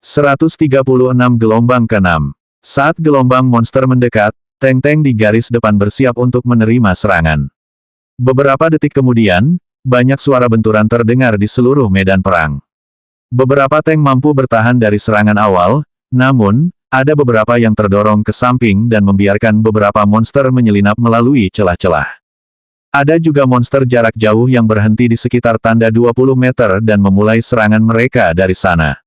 136 gelombang ke-6. Saat gelombang monster mendekat, tank-tank di garis depan bersiap untuk menerima serangan. Beberapa detik kemudian, banyak suara benturan terdengar di seluruh medan perang. Beberapa tank mampu bertahan dari serangan awal, namun, ada beberapa yang terdorong ke samping dan membiarkan beberapa monster menyelinap melalui celah-celah. Ada juga monster jarak jauh yang berhenti di sekitar tanda 20 meter dan memulai serangan mereka dari sana.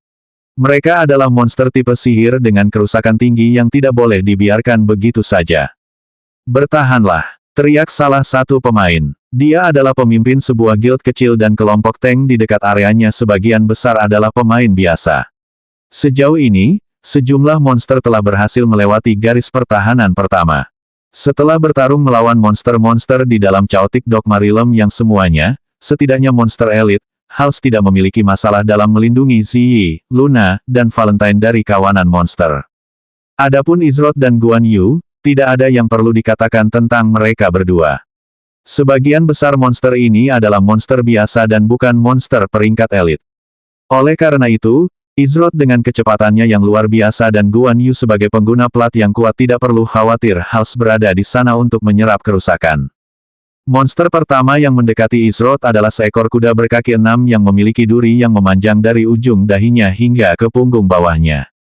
Mereka adalah monster tipe sihir dengan kerusakan tinggi yang tidak boleh dibiarkan begitu saja. Bertahanlah, teriak salah satu pemain. Dia adalah pemimpin sebuah guild kecil dan kelompok tank di dekat areanya sebagian besar adalah pemain biasa. Sejauh ini, sejumlah monster telah berhasil melewati garis pertahanan pertama. Setelah bertarung melawan monster-monster di dalam Chaotic Dogma Realm yang semuanya, setidaknya monster elit, Hals tidak memiliki masalah dalam melindungi Ziyi, Luna, dan Valentine dari kawanan monster. Adapun Izroth dan Guan Yu, tidak ada yang perlu dikatakan tentang mereka berdua. Sebagian besar monster ini adalah monster biasa dan bukan monster peringkat elit. Oleh karena itu, Izroth dengan kecepatannya yang luar biasa dan Guan Yu sebagai pengguna plat yang kuat tidak perlu khawatir Hals berada di sana untuk menyerap kerusakan. Monster pertama yang mendekati Izroth adalah seekor kuda berkaki 6 yang memiliki duri yang memanjang dari ujung dahinya hingga ke punggung bawahnya.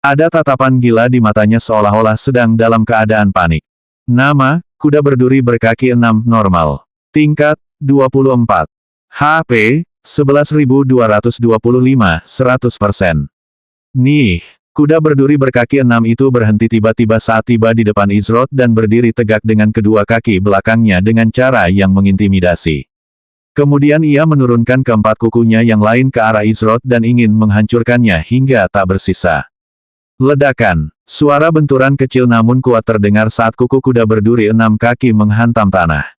Ada tatapan gila di matanya seolah-olah sedang dalam keadaan panik. Nama, kuda berduri berkaki 6 normal. Tingkat, 24. HP, 11.225, 100%. Nih. Kuda berduri berkaki 6 itu berhenti tiba-tiba saat tiba di depan Izroth dan berdiri tegak dengan kedua kaki belakangnya dengan cara yang mengintimidasi. Kemudian ia menurunkan keempat kukunya yang lain ke arah Izroth dan ingin menghancurkannya hingga tak bersisa. Ledakan. Suara benturan kecil namun kuat terdengar saat kuku kuda berduri 6 kaki menghantam tanah.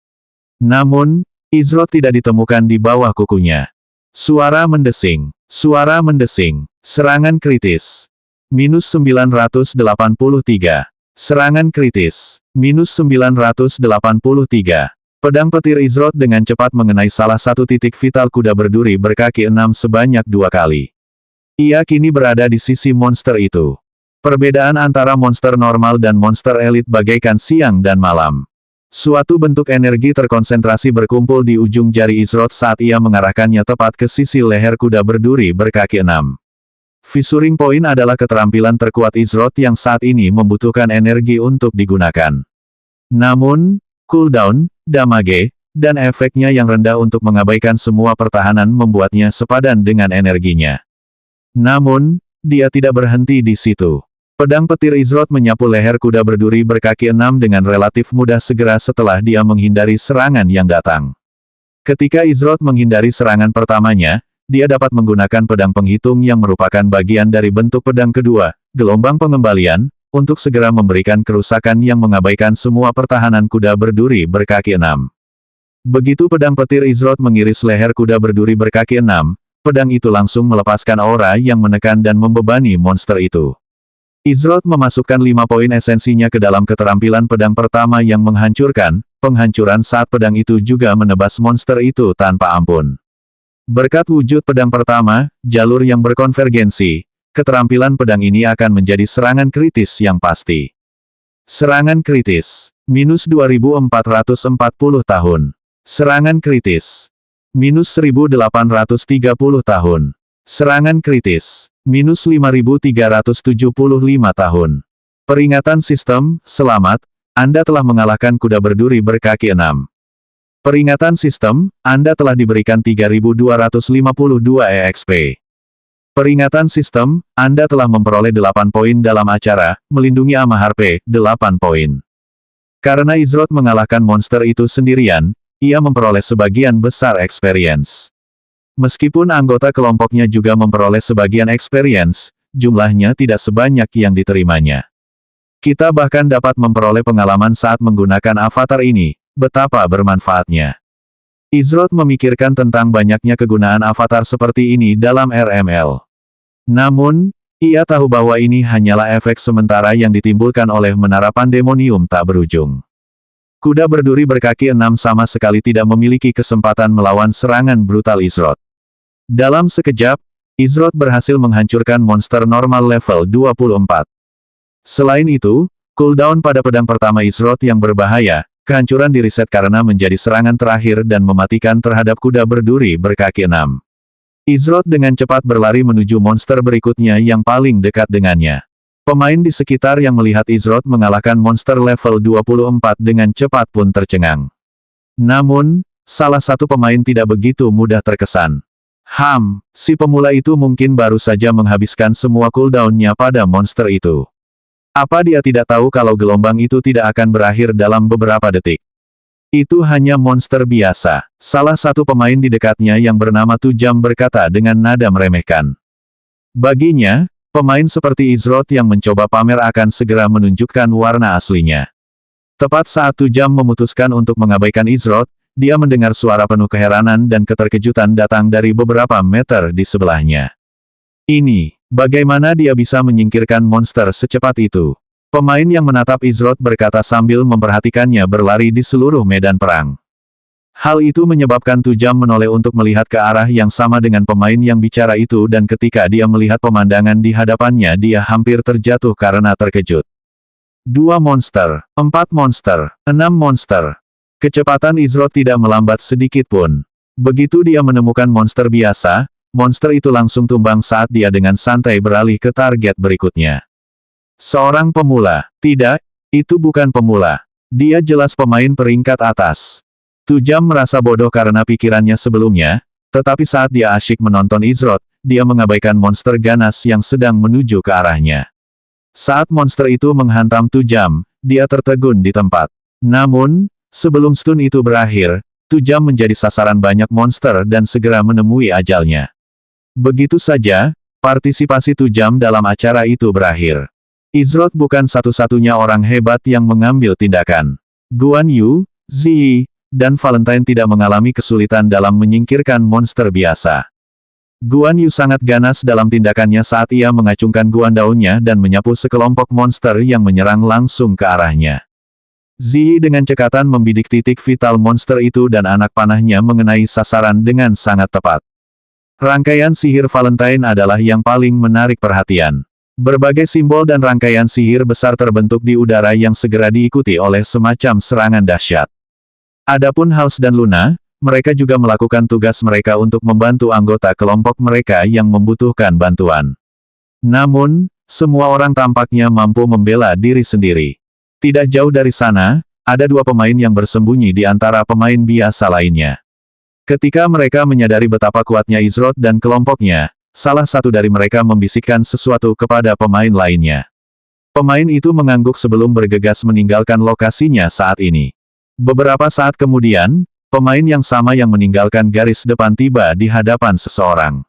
Namun, Izroth tidak ditemukan di bawah kukunya. Suara mendesing. Suara mendesing. Serangan kritis. Minus 983. Serangan kritis. Minus 983. Pedang petir Izroth dengan cepat mengenai salah satu titik vital kuda berduri berkaki 6 sebanyak 2 kali. Ia kini berada di sisi monster itu. Perbedaan antara monster normal dan monster elit bagaikan siang dan malam. Suatu bentuk energi terkonsentrasi berkumpul di ujung jari Izroth saat ia mengarahkannya tepat ke sisi leher kuda berduri berkaki 6. Fisuring Point adalah keterampilan terkuat Izroth yang saat ini membutuhkan energi untuk digunakan. Namun, cooldown, damage, dan efeknya yang rendah untuk mengabaikan semua pertahanan membuatnya sepadan dengan energinya. Namun, dia tidak berhenti di situ. Pedang petir Izroth menyapu leher kuda berduri berkaki 6 dengan relatif mudah segera setelah dia menghindari serangan yang datang. Ketika Izroth menghindari serangan pertamanya, dia dapat menggunakan pedang penghitung yang merupakan bagian dari bentuk pedang kedua, gelombang pengembalian, untuk segera memberikan kerusakan yang mengabaikan semua pertahanan kuda berduri berkaki 6. Begitu pedang petir Izroth mengiris leher kuda berduri berkaki 6, pedang itu langsung melepaskan aura yang menekan dan membebani monster itu. Izroth memasukkan 5 poin esensinya ke dalam keterampilan pedang pertama yang menghancurkan, penghancuran saat pedang itu juga menebas monster itu tanpa ampun. Berkat wujud pedang pertama, jalur yang berkonvergensi, keterampilan pedang ini akan menjadi serangan kritis yang pasti. Serangan kritis. Minus 2440 tahun. Serangan kritis. Minus 1830 tahun. Serangan kritis. Minus 5375 tahun. Peringatan sistem, selamat, Anda telah mengalahkan kuda berduri berkaki 6. Peringatan sistem, Anda telah diberikan 3252 EXP. Peringatan sistem, Anda telah memperoleh 8 poin dalam acara, melindungi Ama Harpe, 8 poin. Karena Izroth mengalahkan monster itu sendirian, ia memperoleh sebagian besar experience. Meskipun anggota kelompoknya juga memperoleh sebagian experience, jumlahnya tidak sebanyak yang diterimanya. Kita bahkan dapat memperoleh pengalaman saat menggunakan avatar ini. Betapa bermanfaatnya. Izroth memikirkan tentang banyaknya kegunaan avatar seperti ini dalam RML. Namun, ia tahu bahwa ini hanyalah efek sementara yang ditimbulkan oleh menara pandemonium tak berujung. Kuda berduri berkaki 6 sama sekali tidak memiliki kesempatan melawan serangan brutal Izroth. Dalam sekejap, Izroth berhasil menghancurkan monster normal level 24. Selain itu, cooldown pada pedang pertama Izroth yang berbahaya, kehancuran direset karena menjadi serangan terakhir dan mematikan terhadap kuda berduri berkaki 6. Izroth dengan cepat berlari menuju monster berikutnya yang paling dekat dengannya. Pemain di sekitar yang melihat Izroth mengalahkan monster level 24 dengan cepat pun tercengang. Namun, salah satu pemain tidak begitu mudah terkesan. Si pemula itu mungkin baru saja menghabiskan semua cooldown-nya pada monster itu. Apa dia tidak tahu kalau gelombang itu tidak akan berakhir dalam beberapa detik? Itu hanya monster biasa. Salah satu pemain di dekatnya yang bernama Tujam berkata dengan nada meremehkan. Baginya, pemain seperti Izroth yang mencoba pamer akan segera menunjukkan warna aslinya. Tepat saat Tujam memutuskan untuk mengabaikan Izroth, dia mendengar suara penuh keheranan dan keterkejutan datang dari beberapa meter di sebelahnya. Ini, bagaimana dia bisa menyingkirkan monster secepat itu? Pemain yang menatap Izroth berkata sambil memperhatikannya berlari di seluruh medan perang. Hal itu menyebabkan Tujam menoleh untuk melihat ke arah yang sama dengan pemain yang bicara itu dan ketika dia melihat pemandangan di hadapannya dia hampir terjatuh karena terkejut. 2 monster, 4 monster, 6 monster. Kecepatan Izroth tidak melambat sedikit pun. Begitu dia menemukan monster biasa, monster itu langsung tumbang saat dia dengan santai beralih ke target berikutnya. Seorang pemula. Tidak, itu bukan pemula. Dia jelas pemain peringkat atas. Tujam merasa bodoh karena pikirannya sebelumnya, tetapi saat dia asyik menonton Izroth, dia mengabaikan monster ganas yang sedang menuju ke arahnya. Saat monster itu menghantam Tujam, dia tertegun di tempat. Namun, sebelum stun itu berakhir, Tujam menjadi sasaran banyak monster dan segera menemui ajalnya. Begitu saja, partisipasi Tujam dalam acara itu berakhir. Izroth bukan satu-satunya orang hebat yang mengambil tindakan. Guan Yu, Ziyi, dan Valentine tidak mengalami kesulitan dalam menyingkirkan monster biasa. Guan Yu sangat ganas dalam tindakannya saat ia mengacungkan guan daunnya dan menyapu sekelompok monster yang menyerang langsung ke arahnya. Ziyi dengan cekatan membidik titik vital monster itu dan anak panahnya mengenai sasaran dengan sangat tepat. Rangkaian sihir Valentine adalah yang paling menarik perhatian. Berbagai simbol dan rangkaian sihir besar terbentuk di udara yang segera diikuti oleh semacam serangan dahsyat. Adapun Hals dan Luna, mereka juga melakukan tugas mereka untuk membantu anggota kelompok mereka yang membutuhkan bantuan. Namun, semua orang tampaknya mampu membela diri sendiri. Tidak jauh dari sana, ada 2 pemain yang bersembunyi di antara pemain biasa lainnya. Ketika mereka menyadari betapa kuatnya Izroth dan kelompoknya, salah satu dari mereka membisikkan sesuatu kepada pemain lainnya. Pemain itu mengangguk sebelum bergegas meninggalkan lokasinya saat ini. Beberapa saat kemudian, pemain yang sama yang meninggalkan garis depan tiba di hadapan seseorang.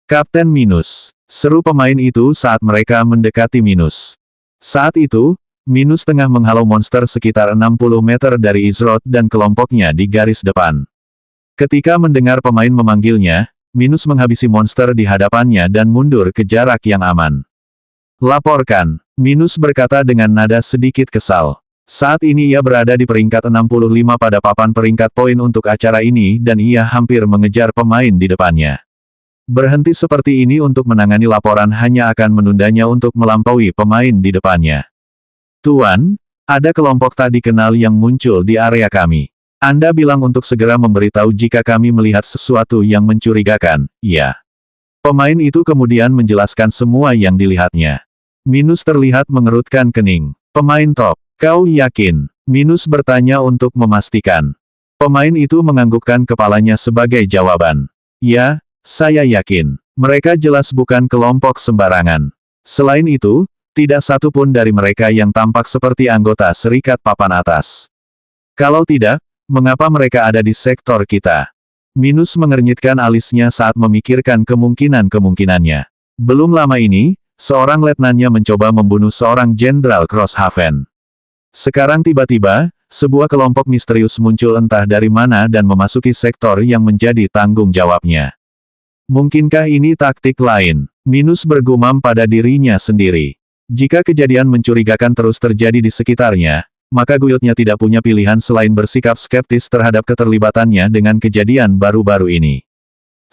Kapten Minus, seru pemain itu saat mereka mendekati Minus. Saat itu, Minus tengah menghalau monster sekitar 60 meter dari Izroth dan kelompoknya di garis depan. Ketika mendengar pemain memanggilnya, Minus menghabisi monster di hadapannya dan mundur ke jarak yang aman. Laporkan, Minus berkata dengan nada sedikit kesal. Saat ini ia berada di peringkat 65 pada papan peringkat poin untuk acara ini dan ia hampir mengejar pemain di depannya. Berhenti seperti ini untuk menangani laporan hanya akan menundanya untuk melampaui pemain di depannya. Tuan, ada kelompok tak dikenal yang muncul di area kami. Anda bilang untuk segera memberitahu jika kami melihat sesuatu yang mencurigakan, ya. Pemain itu kemudian menjelaskan semua yang dilihatnya. Minus terlihat mengerutkan kening. Pemain top, kau yakin? Minus bertanya untuk memastikan. Pemain itu menganggukkan kepalanya sebagai jawaban. Ya, saya yakin. Mereka jelas bukan kelompok sembarangan. Selain itu, tidak satu pun dari mereka yang tampak seperti anggota Serikat Papan Atas. Kalau tidak, mengapa mereka ada di sektor kita? Minus mengernyitkan alisnya saat memikirkan kemungkinan-kemungkinannya. Belum lama ini, seorang letnannya mencoba membunuh seorang Jenderal Crosshaven. Sekarang tiba-tiba, sebuah kelompok misterius muncul entah dari mana dan memasuki sektor yang menjadi tanggung jawabnya. Mungkinkah ini taktik lain? Minus bergumam pada dirinya sendiri. Jika kejadian mencurigakan terus terjadi di sekitarnya, maka guildnya tidak punya pilihan selain bersikap skeptis terhadap keterlibatannya dengan kejadian baru-baru ini.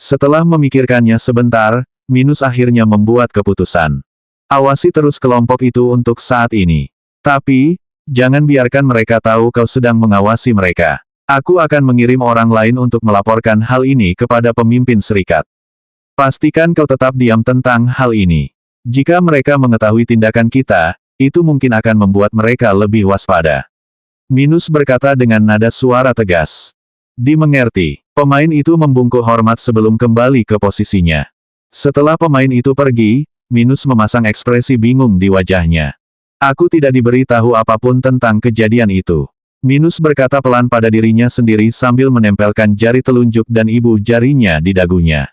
Setelah memikirkannya sebentar, Minus akhirnya membuat keputusan. Awasi terus kelompok itu untuk saat ini. Tapi, jangan biarkan mereka tahu kau sedang mengawasi mereka. Aku akan mengirim orang lain untuk melaporkan hal ini kepada pemimpin serikat. Pastikan kau tetap diam tentang hal ini. Jika mereka mengetahui tindakan kita, itu mungkin akan membuat mereka lebih waspada. Minus berkata dengan nada suara tegas. Dimengerti. Pemain itu membungkuk hormat sebelum kembali ke posisinya. Setelah pemain itu pergi, Minus memasang ekspresi bingung di wajahnya. Aku tidak diberi tahu apapun tentang kejadian itu. Minus berkata pelan pada dirinya sendiri sambil menempelkan jari telunjuk dan ibu jarinya di dagunya.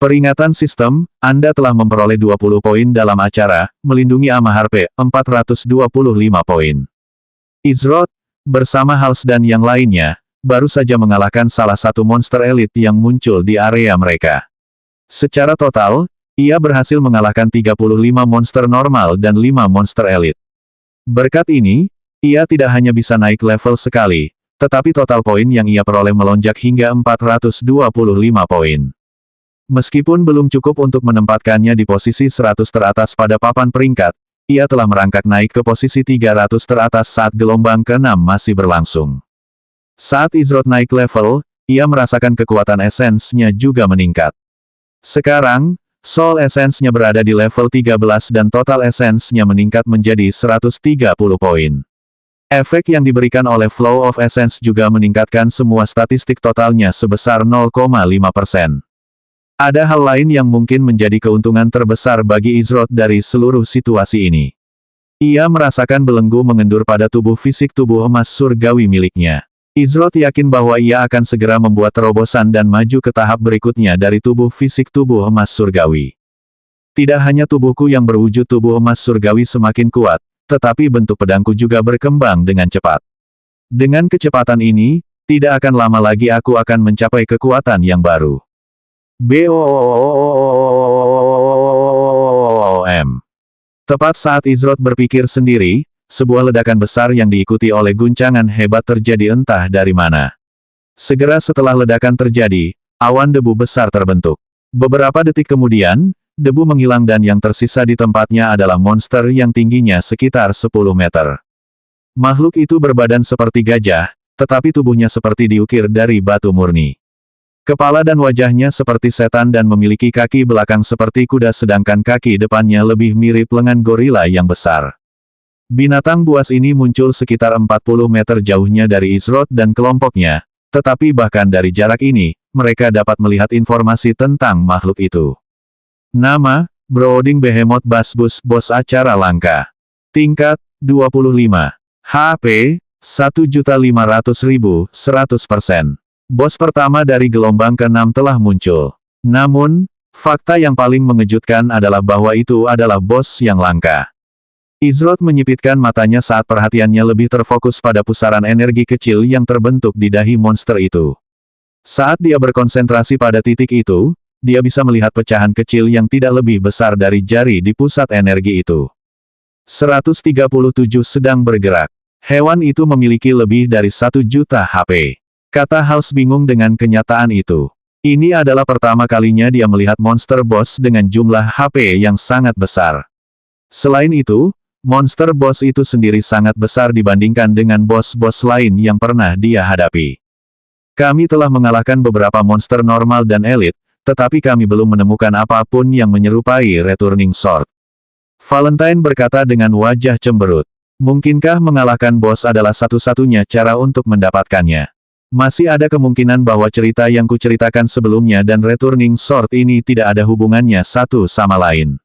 Peringatan sistem, Anda telah memperoleh 20 poin dalam acara, melindungi Amahar P, 425 poin. Izroth, bersama Hals dan yang lainnya, baru saja mengalahkan salah satu monster elit yang muncul di area mereka. Secara total, ia berhasil mengalahkan 35 monster normal dan 5 monster elit. Berkat ini, ia tidak hanya bisa naik level sekali, tetapi total poin yang ia peroleh melonjak hingga 425 poin. Meskipun belum cukup untuk menempatkannya di posisi 100 teratas pada papan peringkat, ia telah merangkak naik ke posisi 300 teratas saat gelombang ke-6 masih berlangsung. Saat Izroth naik level, ia merasakan kekuatan esensnya juga meningkat. Sekarang, Soul Essence-nya berada di level 13 dan total Essence-nya meningkat menjadi 130 poin. Efek yang diberikan oleh Flow of Essence juga meningkatkan semua statistik totalnya sebesar 0,5%. Ada hal lain yang mungkin menjadi keuntungan terbesar bagi Izroth dari seluruh situasi ini. Ia merasakan belenggu mengendur pada tubuh fisik tubuh emas surgawi miliknya. Izroth yakin bahwa ia akan segera membuat terobosan dan maju ke tahap berikutnya dari tubuh fisik tubuh emas surgawi. Tidak hanya tubuhku yang berwujud tubuh emas surgawi semakin kuat, tetapi bentuk pedangku juga berkembang dengan cepat. Dengan kecepatan ini, tidak akan lama lagi aku akan mencapai kekuatan yang baru. BOOM. Tepat saat Izroth berpikir sendiri, sebuah ledakan besar yang diikuti oleh guncangan hebat terjadi entah dari mana. Segera setelah ledakan terjadi, awan debu besar terbentuk. Beberapa detik kemudian, debu menghilang dan yang tersisa di tempatnya adalah monster yang tingginya sekitar 10 meter. Makhluk itu berbadan seperti gajah, tetapi tubuhnya seperti diukir dari batu murni. Kepala dan wajahnya seperti setan dan memiliki kaki belakang seperti kuda sedangkan kaki depannya lebih mirip lengan gorila yang besar. Binatang buas ini muncul sekitar 40 meter jauhnya dari Izroth dan kelompoknya, tetapi bahkan dari jarak ini, mereka dapat melihat informasi tentang makhluk itu. Nama, Brooding Behemoth Basbus Bos Acara Langka. Tingkat, 25. HP, 1.500.000, 100%. Bos pertama dari gelombang ke-6 telah muncul. Namun, fakta yang paling mengejutkan adalah bahwa itu adalah bos yang langka. Izroth menyipitkan matanya saat perhatiannya lebih terfokus pada pusaran energi kecil yang terbentuk di dahi monster itu. Saat dia berkonsentrasi pada titik itu, dia bisa melihat pecahan kecil yang tidak lebih besar dari jari di pusat energi itu. 137 sedang bergerak. Hewan itu memiliki lebih dari 1 juta HP. Kata Hals bingung dengan kenyataan itu. Ini adalah pertama kalinya dia melihat monster boss dengan jumlah HP yang sangat besar. Selain itu, monster boss itu sendiri sangat besar dibandingkan dengan bos-bos lain yang pernah dia hadapi. Kami telah mengalahkan beberapa monster normal dan elit, tetapi kami belum menemukan apapun yang menyerupai Returning Sword. Valentine berkata dengan wajah cemberut. Mungkinkah mengalahkan bos adalah satu-satunya cara untuk mendapatkannya? Masih ada kemungkinan bahwa cerita yang kuceritakan sebelumnya dan Returning Sword ini tidak ada hubungannya satu sama lain.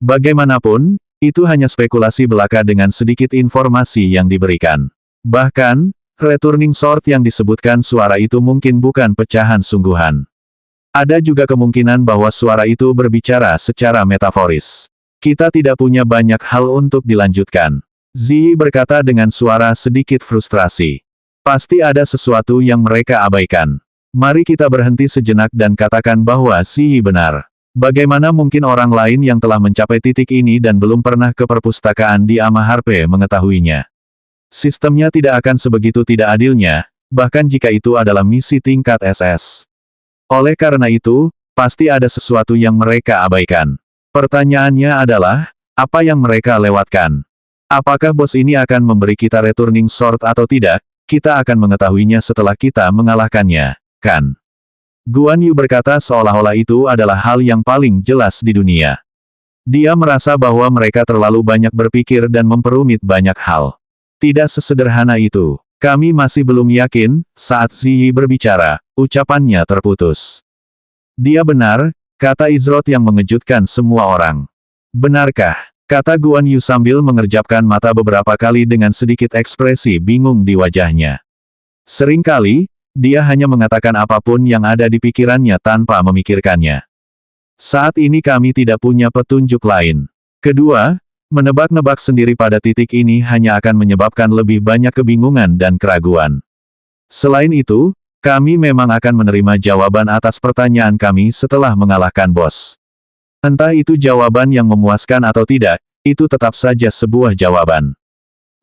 Bagaimanapun, itu hanya spekulasi belaka dengan sedikit informasi yang diberikan. Bahkan, Returning Sword yang disebutkan suara itu mungkin bukan pecahan sungguhan. Ada juga kemungkinan bahwa suara itu berbicara secara metaforis. Kita tidak punya banyak hal untuk dilanjutkan. Ziyi berkata dengan suara sedikit frustrasi. Pasti ada sesuatu yang mereka abaikan. Mari kita berhenti sejenak dan katakan bahwa Ziyi benar. Bagaimana mungkin orang lain yang telah mencapai titik ini dan belum pernah ke perpustakaan di Amahar P mengetahuinya? Sistemnya tidak akan sebegitu tidak adilnya, bahkan jika itu adalah misi tingkat SS. Oleh karena itu, pasti ada sesuatu yang mereka abaikan. Pertanyaannya adalah, apa yang mereka lewatkan? Apakah bos ini akan memberi kita returning sword atau tidak? Kita akan mengetahuinya setelah kita mengalahkannya, kan? Guan Yu berkata seolah-olah itu adalah hal yang paling jelas di dunia. Dia merasa bahwa mereka terlalu banyak berpikir dan memperumit banyak hal. Tidak sesederhana itu. Kami masih belum yakin, saat Ziyi berbicara, ucapannya terputus. Dia benar, kata Izrod yang mengejutkan semua orang. Benarkah? Kata Guan Yu sambil mengerjapkan mata beberapa kali dengan sedikit ekspresi bingung di wajahnya. Seringkali, dia hanya mengatakan apapun yang ada di pikirannya tanpa memikirkannya. Saat ini kami tidak punya petunjuk lain. Kedua, menebak-nebak sendiri pada titik ini hanya akan menyebabkan lebih banyak kebingungan dan keraguan. Selain itu, kami memang akan menerima jawaban atas pertanyaan kami setelah mengalahkan bos. Entah itu jawaban yang memuaskan atau tidak, itu tetap saja sebuah jawaban.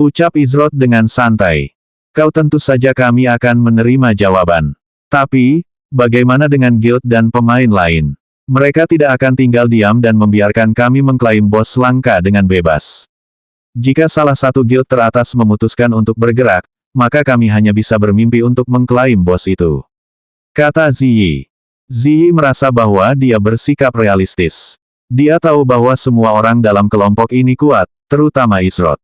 Ucap Izrod dengan santai. Kau tentu saja kami akan menerima jawaban. Tapi, bagaimana dengan guild dan pemain lain? Mereka tidak akan tinggal diam dan membiarkan kami mengklaim bos langka dengan bebas. Jika salah satu guild teratas memutuskan untuk bergerak, maka kami hanya bisa bermimpi untuk mengklaim bos itu. Kata Ziyi. Ziyi merasa bahwa dia bersikap realistis. Dia tahu bahwa semua orang dalam kelompok ini kuat, terutama Izrod.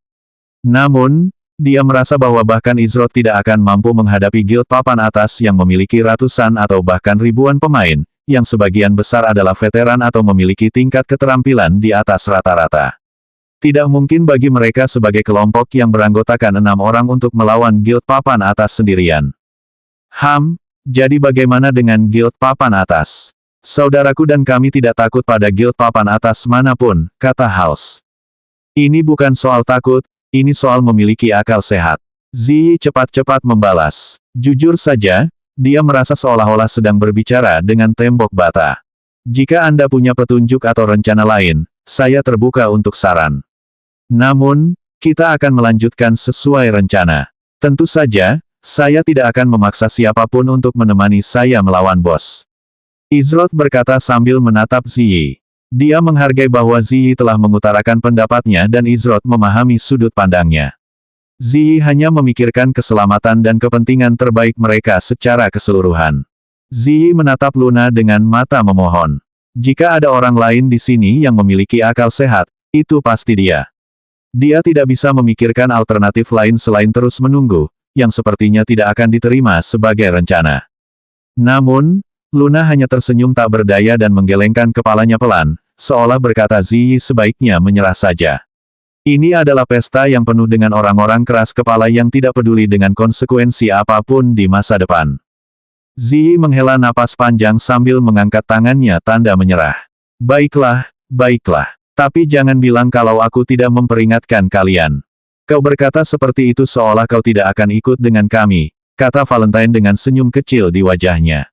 Namun, dia merasa bahwa bahkan Izrod tidak akan mampu menghadapi guild papan atas yang memiliki ratusan atau bahkan ribuan pemain, yang sebagian besar adalah veteran atau memiliki tingkat keterampilan di atas rata-rata. Tidak mungkin bagi mereka sebagai kelompok yang beranggotakan 6 orang untuk melawan guild papan atas sendirian. Jadi bagaimana dengan guild papan atas? Saudaraku dan kami tidak takut pada guild papan atas manapun, kata Hals. Ini bukan soal takut, ini soal memiliki akal sehat. Ziyi cepat-cepat membalas. Jujur saja, dia merasa seolah-olah sedang berbicara dengan tembok bata. Jika Anda punya petunjuk atau rencana lain, saya terbuka untuk saran. Namun, kita akan melanjutkan sesuai rencana. Tentu saja, saya tidak akan memaksa siapapun untuk menemani saya melawan bos. Izrod berkata sambil menatap Ziyi. Dia menghargai bahwa Ziyi telah mengutarakan pendapatnya dan Izrod memahami sudut pandangnya. Ziyi hanya memikirkan keselamatan dan kepentingan terbaik mereka secara keseluruhan. Ziyi menatap Luna dengan mata memohon. Jika ada orang lain di sini yang memiliki akal sehat, itu pasti dia. Dia tidak bisa memikirkan alternatif lain selain terus menunggu, yang sepertinya tidak akan diterima sebagai rencana. Namun, Luna hanya tersenyum tak berdaya dan menggelengkan kepalanya pelan, seolah berkata Ziyi sebaiknya menyerah saja. Ini adalah pesta yang penuh dengan orang-orang keras kepala yang tidak peduli dengan konsekuensi apapun di masa depan. Ziyi menghela napas panjang sambil mengangkat tangannya tanda menyerah. Baiklah, baiklah. Tapi jangan bilang kalau aku tidak memperingatkan kalian. Kau berkata seperti itu seolah kau tidak akan ikut dengan kami, kata Valentine dengan senyum kecil di wajahnya.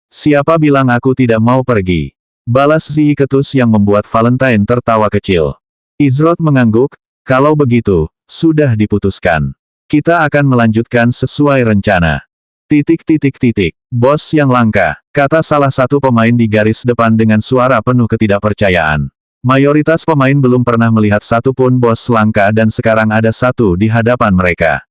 Siapa bilang aku tidak mau pergi? Balas Ziyi ketus yang membuat Valentine tertawa kecil. Izrod mengangguk, kalau begitu, sudah diputuskan. Kita akan melanjutkan sesuai rencana. Bos yang langka, kata salah satu pemain di garis depan dengan suara penuh ketidakpercayaan. Mayoritas pemain belum pernah melihat satupun bos langka dan sekarang ada satu di hadapan mereka.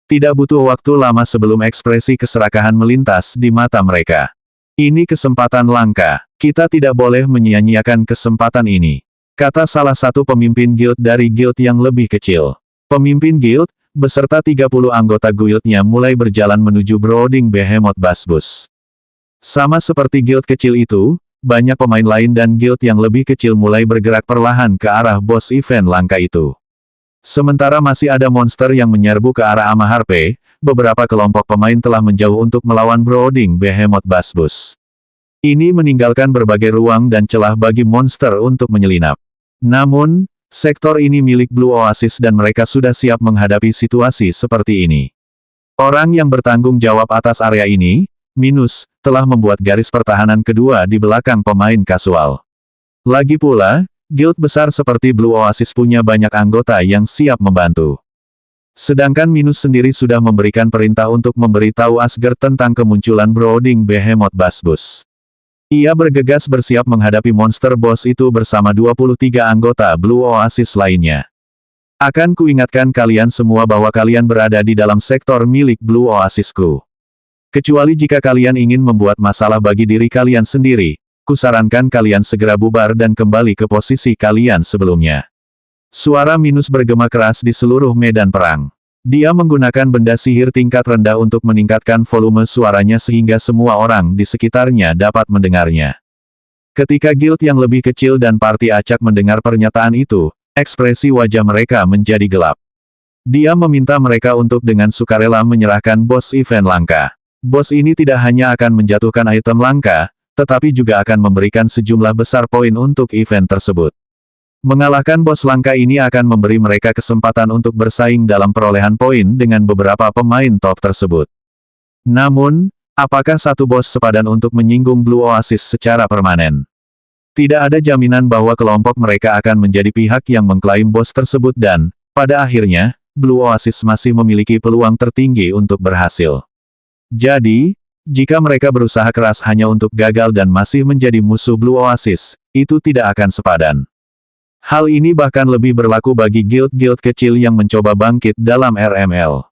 Tidak butuh waktu lama sebelum ekspresi keserakahan melintas di mata mereka. Ini kesempatan langka, kita tidak boleh menyia-nyiakan kesempatan ini, kata salah satu pemimpin guild dari guild yang lebih kecil. Pemimpin guild, beserta 30 anggota guildnya mulai berjalan menuju Brooding Behemoth Basbus. Sama seperti guild kecil itu, banyak pemain lain dan guild yang lebih kecil mulai bergerak perlahan ke arah bos event langka itu. Sementara masih ada monster yang menyerbu ke arah Amaharpe, beberapa kelompok pemain telah menjauh untuk melawan Brooding Behemoth Basbus. Ini meninggalkan berbagai ruang dan celah bagi monster untuk menyelinap. Namun, sektor ini milik Blue Oasis dan mereka sudah siap menghadapi situasi seperti ini. Orang yang bertanggung jawab atas area ini, Minus, telah membuat garis pertahanan kedua di belakang pemain kasual. Lagi pula, guild besar seperti Blue Oasis punya banyak anggota yang siap membantu. Sedangkan Minus sendiri sudah memberikan perintah untuk memberitahu Asgard tentang kemunculan Brooding Behemoth Basbus. Ia bergegas bersiap menghadapi monster boss itu bersama 23 anggota Blue Oasis lainnya. Akan kuingatkan kalian semua bahwa kalian berada di dalam sektor milik Blue Oasisku. Kecuali jika kalian ingin membuat masalah bagi diri kalian sendiri, kusarankan kalian segera bubar dan kembali ke posisi kalian sebelumnya. Suara Minus bergema keras di seluruh medan perang. Dia menggunakan benda sihir tingkat rendah untuk meningkatkan volume suaranya sehingga semua orang di sekitarnya dapat mendengarnya. Ketika guild yang lebih kecil dan party acak mendengar pernyataan itu, ekspresi wajah mereka menjadi gelap. Dia meminta mereka untuk dengan sukarela menyerahkan bos event langka. Bos ini tidak hanya akan menjatuhkan item langka, tetapi juga akan memberikan sejumlah besar poin untuk event tersebut. Mengalahkan bos langka ini akan memberi mereka kesempatan untuk bersaing dalam perolehan poin dengan beberapa pemain top tersebut. Namun, apakah satu bos sepadan untuk menyinggung Blue Oasis secara permanen? Tidak ada jaminan bahwa kelompok mereka akan menjadi pihak yang mengklaim bos tersebut dan, pada akhirnya, Blue Oasis masih memiliki peluang tertinggi untuk berhasil. Jadi, jika mereka berusaha keras hanya untuk gagal dan masih menjadi musuh Blue Oasis, itu tidak akan sepadan. Hal ini bahkan lebih berlaku bagi guild-guild kecil yang mencoba bangkit dalam RML.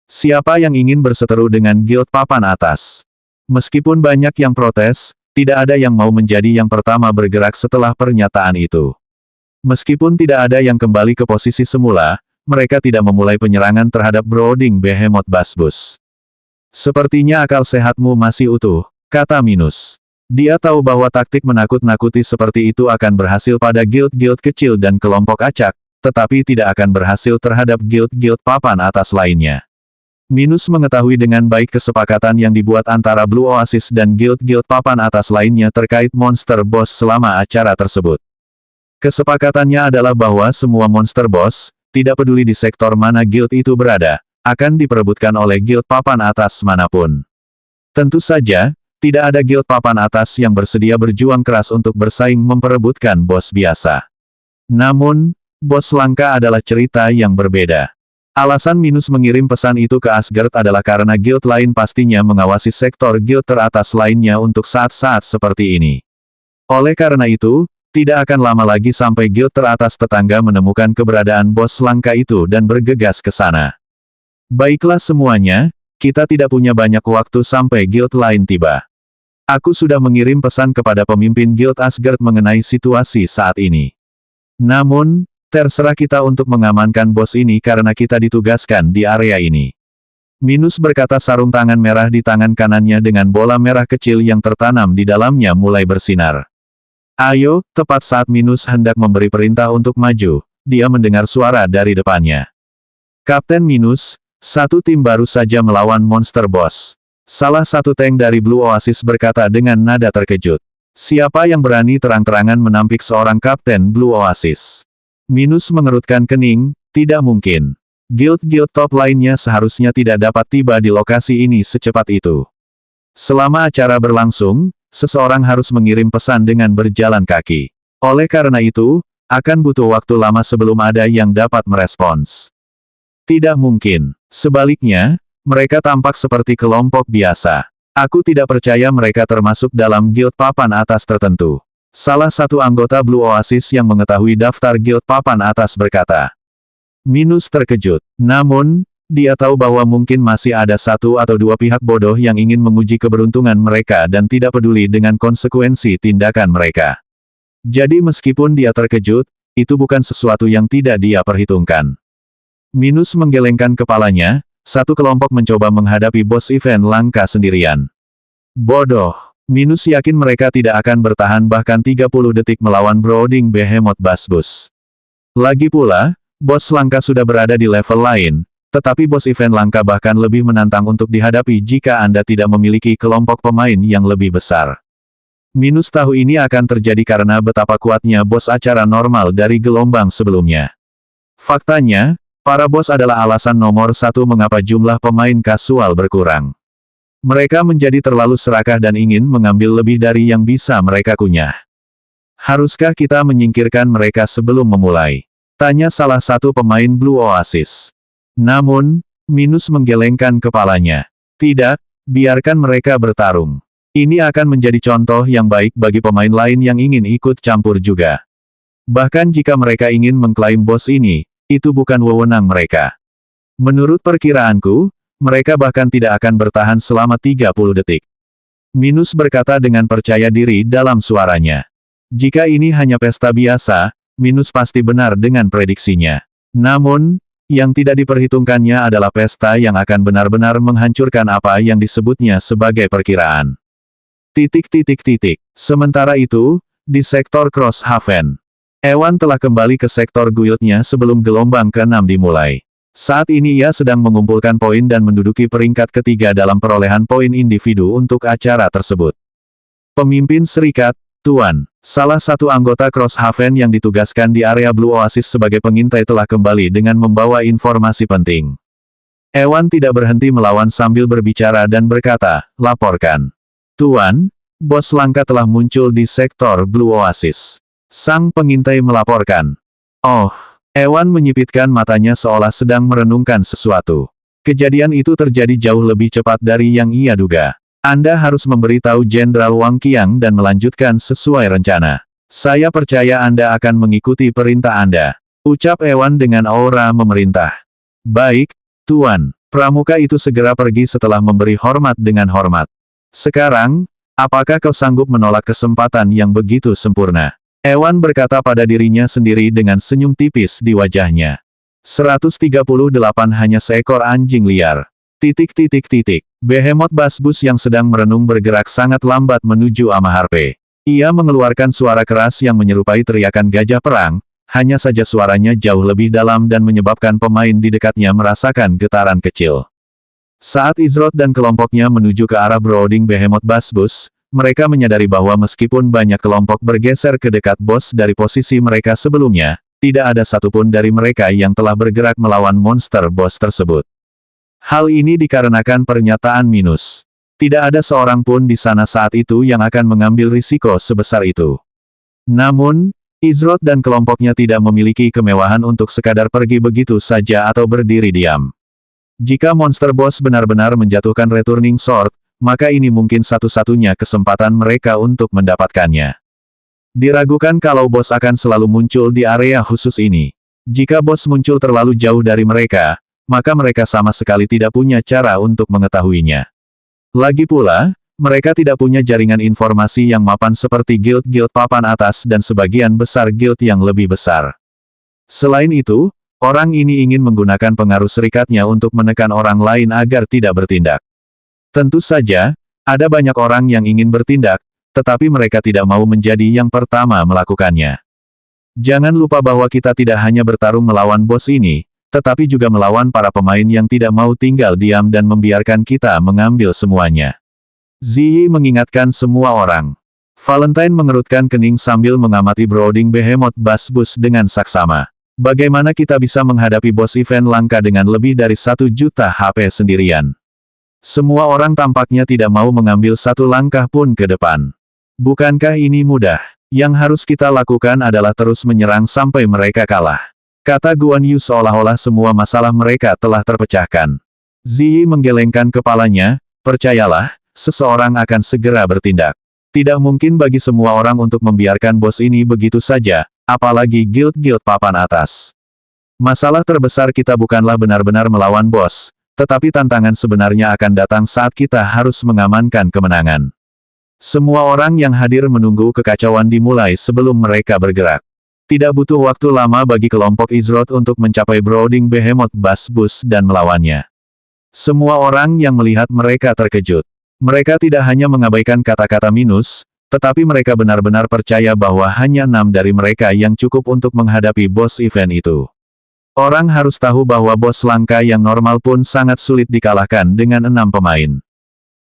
Siapa yang ingin berseteru dengan guild papan atas? Meskipun banyak yang protes, tidak ada yang mau menjadi yang pertama bergerak setelah pernyataan itu. Meskipun tidak ada yang kembali ke posisi semula, mereka tidak memulai penyerangan terhadap Brooding Behemoth Basbus. Sepertinya akal sehatmu masih utuh, kata Minus. Dia tahu bahwa taktik menakut-nakuti seperti itu akan berhasil pada guild-guild kecil dan kelompok acak, tetapi tidak akan berhasil terhadap guild-guild papan atas lainnya. Minus mengetahui dengan baik kesepakatan yang dibuat antara Blue Oasis dan guild-guild papan atas lainnya terkait monster boss selama acara tersebut. Kesepakatannya adalah bahwa semua monster boss, tidak peduli di sektor mana guild itu berada, akan diperebutkan oleh guild papan atas manapun. Tentu saja, tidak ada guild papan atas yang bersedia berjuang keras untuk bersaing memperebutkan bos biasa. Namun, bos langka adalah cerita yang berbeda. Alasan Minus mengirim pesan itu ke Asgard adalah karena guild lain pastinya mengawasi sektor guild teratas lainnya untuk saat-saat seperti ini. Oleh karena itu, tidak akan lama lagi sampai guild teratas tetangga menemukan keberadaan bos langka itu dan bergegas ke sana. Baiklah semuanya, kita tidak punya banyak waktu sampai guild lain tiba. Aku sudah mengirim pesan kepada pemimpin Guild Asgard mengenai situasi saat ini. Namun, terserah kita untuk mengamankan bos ini karena kita ditugaskan di area ini. Minus berkata sarung tangan merah di tangan kanannya dengan bola merah kecil yang tertanam di dalamnya mulai bersinar. Ayo, tepat saat Minus hendak memberi perintah untuk maju, dia mendengar suara dari depannya. Kapten Minus, satu tim baru saja melawan monster boss. Salah satu tank dari Blue Oasis berkata dengan nada terkejut. Siapa yang berani terang-terangan menampik seorang kapten Blue Oasis? Minus mengerutkan kening, tidak mungkin. Guild-guild top lainnya seharusnya tidak dapat tiba di lokasi ini secepat itu. Selama acara berlangsung, seseorang harus mengirim pesan dengan berjalan kaki. Oleh karena itu, akan butuh waktu lama sebelum ada yang dapat merespons. Tidak mungkin. Sebaliknya, mereka tampak seperti kelompok biasa. Aku tidak percaya mereka termasuk dalam guild papan atas tertentu. Salah satu anggota Blue Oasis yang mengetahui daftar guild papan atas berkata. Minus terkejut. Namun, dia tahu bahwa mungkin masih ada satu atau dua pihak bodoh yang ingin menguji keberuntungan mereka dan tidak peduli dengan konsekuensi tindakan mereka. Jadi meskipun dia terkejut, itu bukan sesuatu yang tidak dia perhitungkan. Minus menggelengkan kepalanya. Satu kelompok mencoba menghadapi bos event langka sendirian. Bodoh. Minus yakin mereka tidak akan bertahan bahkan 30 detik melawan Brooding Behemoth Basbus. Lagi pula, bos langka sudah berada di level lain, tetapi bos event langka bahkan lebih menantang untuk dihadapi jika Anda tidak memiliki kelompok pemain yang lebih besar. Minus tahu ini akan terjadi karena betapa kuatnya bos acara normal dari gelombang sebelumnya. Faktanya, para bos adalah alasan nomor satu mengapa jumlah pemain kasual berkurang. Mereka menjadi terlalu serakah dan ingin mengambil lebih dari yang bisa mereka kunyah. Haruskah kita menyingkirkan mereka sebelum memulai? Tanya salah satu pemain Blue Oasis. Namun, Minus menggelengkan kepalanya. Tidak, biarkan mereka bertarung. Ini akan menjadi contoh yang baik bagi pemain lain yang ingin ikut campur juga. Bahkan jika mereka ingin mengklaim bos ini, itu bukan wewenang mereka. Menurut perkiraanku, mereka bahkan tidak akan bertahan selama 30 detik. Minus berkata dengan percaya diri dalam suaranya. Jika ini hanya pesta biasa, Minus pasti benar dengan prediksinya. Namun, yang tidak diperhitungkannya adalah pesta yang akan benar-benar menghancurkan apa yang disebutnya sebagai perkiraan. Sementara itu, di sektor Crosshaven, Ewan telah kembali ke sektor guildnya sebelum gelombang ke-6 dimulai. Saat ini ia sedang mengumpulkan poin dan menduduki peringkat ketiga dalam perolehan poin individu untuk acara tersebut. Pemimpin Serikat, Tuan, salah satu anggota Crosshaven yang ditugaskan di area Blue Oasis sebagai pengintai telah kembali dengan membawa informasi penting. Ewan tidak berhenti melawan sambil berbicara dan berkata, "Laporkan. Tuan, bos langka telah muncul di sektor Blue Oasis." Sang pengintai melaporkan. Oh, Ewan menyipitkan matanya seolah sedang merenungkan sesuatu. Kejadian itu terjadi jauh lebih cepat dari yang ia duga. Anda harus memberitahu Jenderal Wang Qiang dan melanjutkan sesuai rencana. Saya percaya Anda akan mengikuti perintah Anda, ucap Ewan dengan aura memerintah. Baik, Tuan. Pramuka itu segera pergi setelah memberi hormat dengan hormat. Sekarang, apakah kau sanggup menolak kesempatan yang begitu sempurna? Ewan berkata pada dirinya sendiri dengan senyum tipis di wajahnya. 138 hanya seekor anjing liar. Behemoth Basbus yang sedang merenung bergerak sangat lambat menuju Amaharpe. Ia mengeluarkan suara keras yang menyerupai teriakan gajah perang, hanya saja suaranya jauh lebih dalam dan menyebabkan pemain di dekatnya merasakan getaran kecil. Saat Izroth dan kelompoknya menuju ke arah Brooding Behemoth Basbus, mereka menyadari bahwa meskipun banyak kelompok bergeser ke dekat bos dari posisi mereka sebelumnya, tidak ada satupun dari mereka yang telah bergerak melawan monster bos tersebut. Hal ini dikarenakan pernyataan Minus. Tidak ada seorang pun di sana saat itu yang akan mengambil risiko sebesar itu. Namun, Izroth dan kelompoknya tidak memiliki kemewahan untuk sekadar pergi begitu saja atau berdiri diam. Jika monster boss benar-benar menjatuhkan Returning Sword, maka ini mungkin satu-satunya kesempatan mereka untuk mendapatkannya. Diragukan kalau bos akan selalu muncul di area khusus ini. Jika bos muncul terlalu jauh dari mereka, maka mereka sama sekali tidak punya cara untuk mengetahuinya. Lagi pula, mereka tidak punya jaringan informasi yang mapan seperti guild-guild papan atas dan sebagian besar guild yang lebih besar. Selain itu, orang ini ingin menggunakan pengaruh serikatnya untuk menekan orang lain agar tidak bertindak. Tentu saja, ada banyak orang yang ingin bertindak, tetapi mereka tidak mau menjadi yang pertama melakukannya. Jangan lupa bahwa kita tidak hanya bertarung melawan bos ini, tetapi juga melawan para pemain yang tidak mau tinggal diam dan membiarkan kita mengambil semuanya. Ziyi mengingatkan semua orang. Valentine mengerutkan kening sambil mengamati Brooding Behemoth Basbus dengan saksama. Bagaimana kita bisa menghadapi bos event langka dengan lebih dari 1 juta HP sendirian? Semua orang tampaknya tidak mau mengambil satu langkah pun ke depan. Bukankah ini mudah? Yang harus kita lakukan adalah terus menyerang sampai mereka kalah. Kata Guan Yu seolah-olah semua masalah mereka telah terpecahkan. Ziyi menggelengkan kepalanya, percayalah, seseorang akan segera bertindak. Tidak mungkin bagi semua orang untuk membiarkan bos ini begitu saja, apalagi guild-guild papan atas. Masalah terbesar kita bukanlah benar-benar melawan bos, tetapi tantangan sebenarnya akan datang saat kita harus mengamankan kemenangan. Semua orang yang hadir menunggu kekacauan dimulai sebelum mereka bergerak. Tidak butuh waktu lama bagi kelompok Izroth untuk mencapai Brooding Behemoth Basbus dan melawannya. Semua orang yang melihat mereka terkejut. Mereka tidak hanya mengabaikan kata-kata Minus, tetapi mereka benar-benar percaya bahwa hanya 6 dari mereka yang cukup untuk menghadapi bos event itu. Orang harus tahu bahwa bos langka yang normal pun sangat sulit dikalahkan dengan 6 pemain.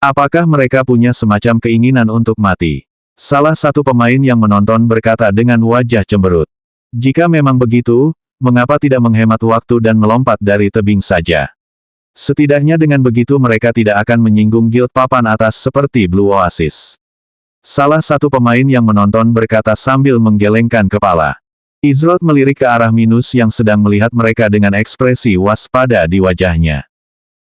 Apakah mereka punya semacam keinginan untuk mati? Salah satu pemain yang menonton berkata dengan wajah cemberut. Jika memang begitu, mengapa tidak menghemat waktu dan melompat dari tebing saja? Setidaknya dengan begitu mereka tidak akan menyinggung guild papan atas seperti Blue Oasis. Salah satu pemain yang menonton berkata sambil menggelengkan kepala. Izroth melirik ke arah Minus yang sedang melihat mereka dengan ekspresi waspada di wajahnya.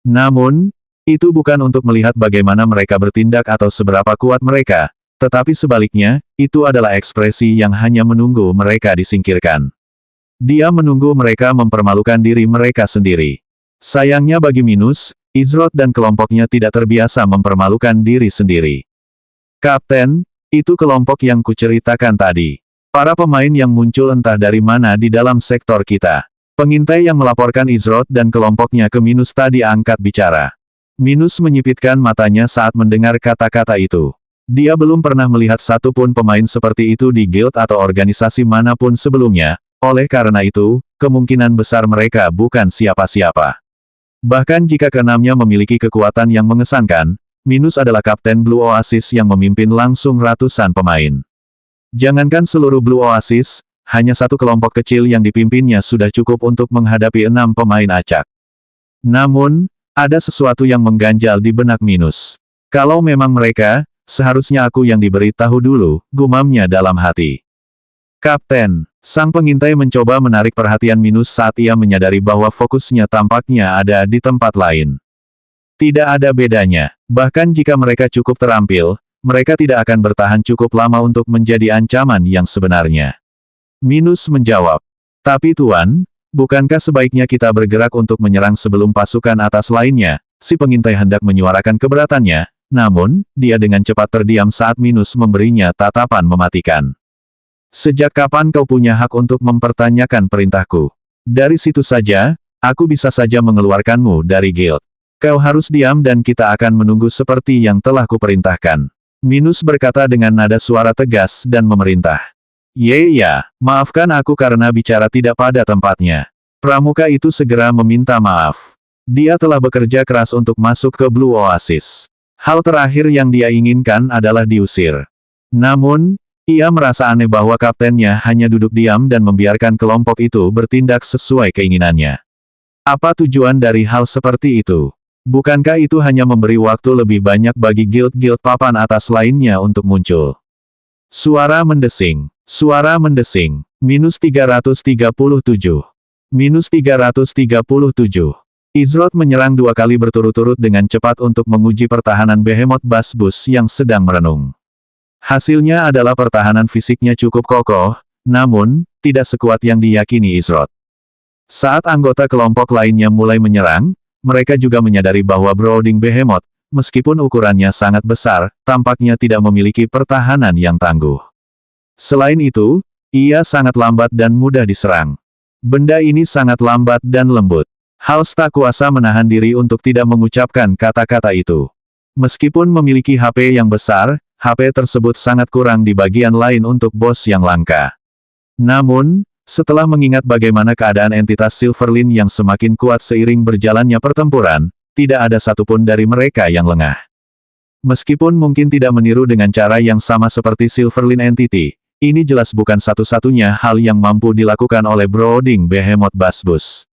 Namun, Itu bukan untuk melihat bagaimana mereka bertindak atau seberapa kuat mereka, tetapi sebaliknya, itu adalah ekspresi yang hanya menunggu mereka disingkirkan. Dia menunggu mereka mempermalukan diri mereka sendiri. Sayangnya bagi Minus, Izrod dan kelompoknya tidak terbiasa mempermalukan diri sendiri. Kapten, itu kelompok yang kuceritakan tadi. Para pemain yang muncul entah dari mana di dalam sektor kita. Pengintai yang melaporkan Izrod dan kelompoknya ke Minus tadi angkat bicara. Minus menyipitkan matanya saat mendengar kata-kata itu. Dia belum pernah melihat satupun pemain seperti itu di guild atau organisasi manapun sebelumnya, oleh karena itu, kemungkinan besar mereka bukan siapa-siapa. Bahkan jika keenamnya memiliki kekuatan yang mengesankan, Minus adalah Kapten Blue Oasis yang memimpin langsung ratusan pemain. Jangankan seluruh Blue Oasis, hanya satu kelompok kecil yang dipimpinnya sudah cukup untuk menghadapi 6 pemain acak. Namun, ada sesuatu yang mengganjal di benak Minus. Kalau memang mereka, seharusnya aku yang diberi tahu dulu, gumamnya dalam hati. Kapten, sang pengintai mencoba menarik perhatian Minus saat ia menyadari bahwa fokusnya tampaknya ada di tempat lain. Tidak ada bedanya, bahkan jika mereka cukup terampil, mereka tidak akan bertahan cukup lama untuk menjadi ancaman yang sebenarnya. Minus menjawab, tapi Tuan, bukankah sebaiknya kita bergerak untuk menyerang sebelum pasukan atas lainnya? Si pengintai hendak menyuarakan keberatannya, namun, dia dengan cepat terdiam saat Minus memberinya tatapan mematikan. Sejak kapan kau punya hak untuk mempertanyakan perintahku? Dari situ saja, aku bisa saja mengeluarkanmu dari guild. Kau harus diam dan kita akan menunggu seperti yang telah kuperintahkan. Minus berkata dengan nada suara tegas dan memerintah. Ya, maafkan aku karena bicara tidak pada tempatnya. Pramuka itu segera meminta maaf. Dia telah bekerja keras untuk masuk ke Blue Oasis. Hal terakhir yang dia inginkan adalah diusir. Namun, ia merasa aneh bahwa kaptennya hanya duduk diam dan membiarkan kelompok itu bertindak sesuai keinginannya. Apa tujuan dari hal seperti itu? Bukankah itu hanya memberi waktu lebih banyak bagi guild-guild papan atas lainnya untuk muncul? Suara mendesing. Suara mendesing. Minus 337. Minus 337. Izrod menyerang 2 kali berturut-turut dengan cepat untuk menguji pertahanan Behemoth Basbus yang sedang merenung. Hasilnya adalah pertahanan fisiknya cukup kokoh, namun, tidak sekuat yang diyakini Izrod. Saat anggota kelompok lainnya mulai menyerang, mereka juga menyadari bahwa Brooding Behemoth, meskipun ukurannya sangat besar, tampaknya tidak memiliki pertahanan yang tangguh. Selain itu, ia sangat lambat dan mudah diserang. Benda ini sangat lambat dan lembut. Hals tak kuasa menahan diri untuk tidak mengucapkan kata-kata itu. Meskipun memiliki HP yang besar, HP tersebut sangat kurang di bagian lain untuk bos yang langka. Namun, setelah mengingat bagaimana keadaan entitas Silverlin yang semakin kuat seiring berjalannya pertempuran, tidak ada satupun dari mereka yang lengah. Meskipun mungkin tidak meniru dengan cara yang sama seperti Silverlin Entity, ini jelas bukan satu-satunya hal yang mampu dilakukan oleh Brooding Behemoth Basbus.